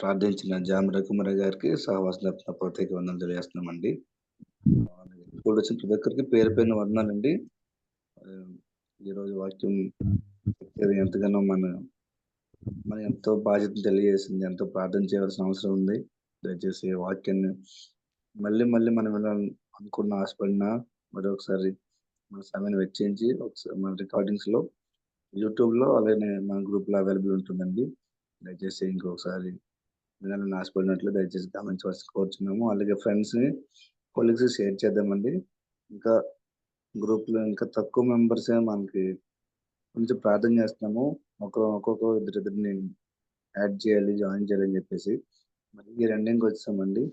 ప్రార్థించిన జామ్ రఘుమర గారికి సహవాస ప్రత్యేక వందనం తెలియజేస్తున్నామండి. ఇప్పుడు వచ్చిన ప్రతి ఒక్కరికి పేరు పేరున వందనాలండి. ఈరోజు వాక్యం ఎంతగానో మన ఎంతో బాధ్యతను తెలియజేసింది. ఎంతో ప్రార్థన చేయవలసిన అవసరం ఉంది. దయచేసి వాక్యాన్ని మళ్ళీ మనం వినాలని అనుకున్న ఆశపడినా మరొకసారి మన సమయాన్ని వెచ్చించి ఒకసారి మన రికార్డింగ్స్ లో యూట్యూబ్ లో అలాగే మన గ్రూప్ లో అవైలబుల్ ఉంటుందండి. దయచేసి ఇంకొకసారి వినాలని ఆశపడినట్లు దయచేసి గమనించవలసి కోరుచున్నాము. అలాగే ఫ్రెండ్స్ ని కొలీగ్స్ షేర్ చేద్దామండి. ఇంకా గ్రూప్ లో ఇంకా తక్కువ మెంబర్సే మనకి కొంచెం ప్రార్థన చేస్తున్నాము. ఒక్కొక్క ఇద్దరిని యాడ్ చేయాలి, జాయిన్ చేయాలని చెప్పేసి మరి ఈ రెండింగ్ వచ్చామండి.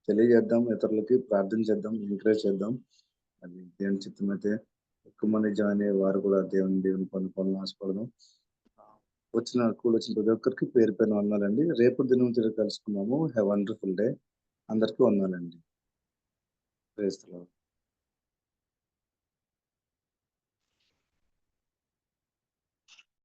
తెలియజేద్దాం, ఇతరులకి ప్రార్థన చేద్దాం, ఎంకరేజ్ చేద్దాం. అది దేవుని చిత్తం అయితే ఎక్కువ మంది జాయిన్ అయ్యే వారు కూడా దేవుని పొందుకోవాలని ఆశపడదాం. వచ్చిన ప్రతి ఒక్కరికి పేరు పేరు వందనాలండి. రేపు దినం తిరిగి కలుసుకున్నాము. Have wonderful day. అందరికీ వందనాలండి. Praise the lord.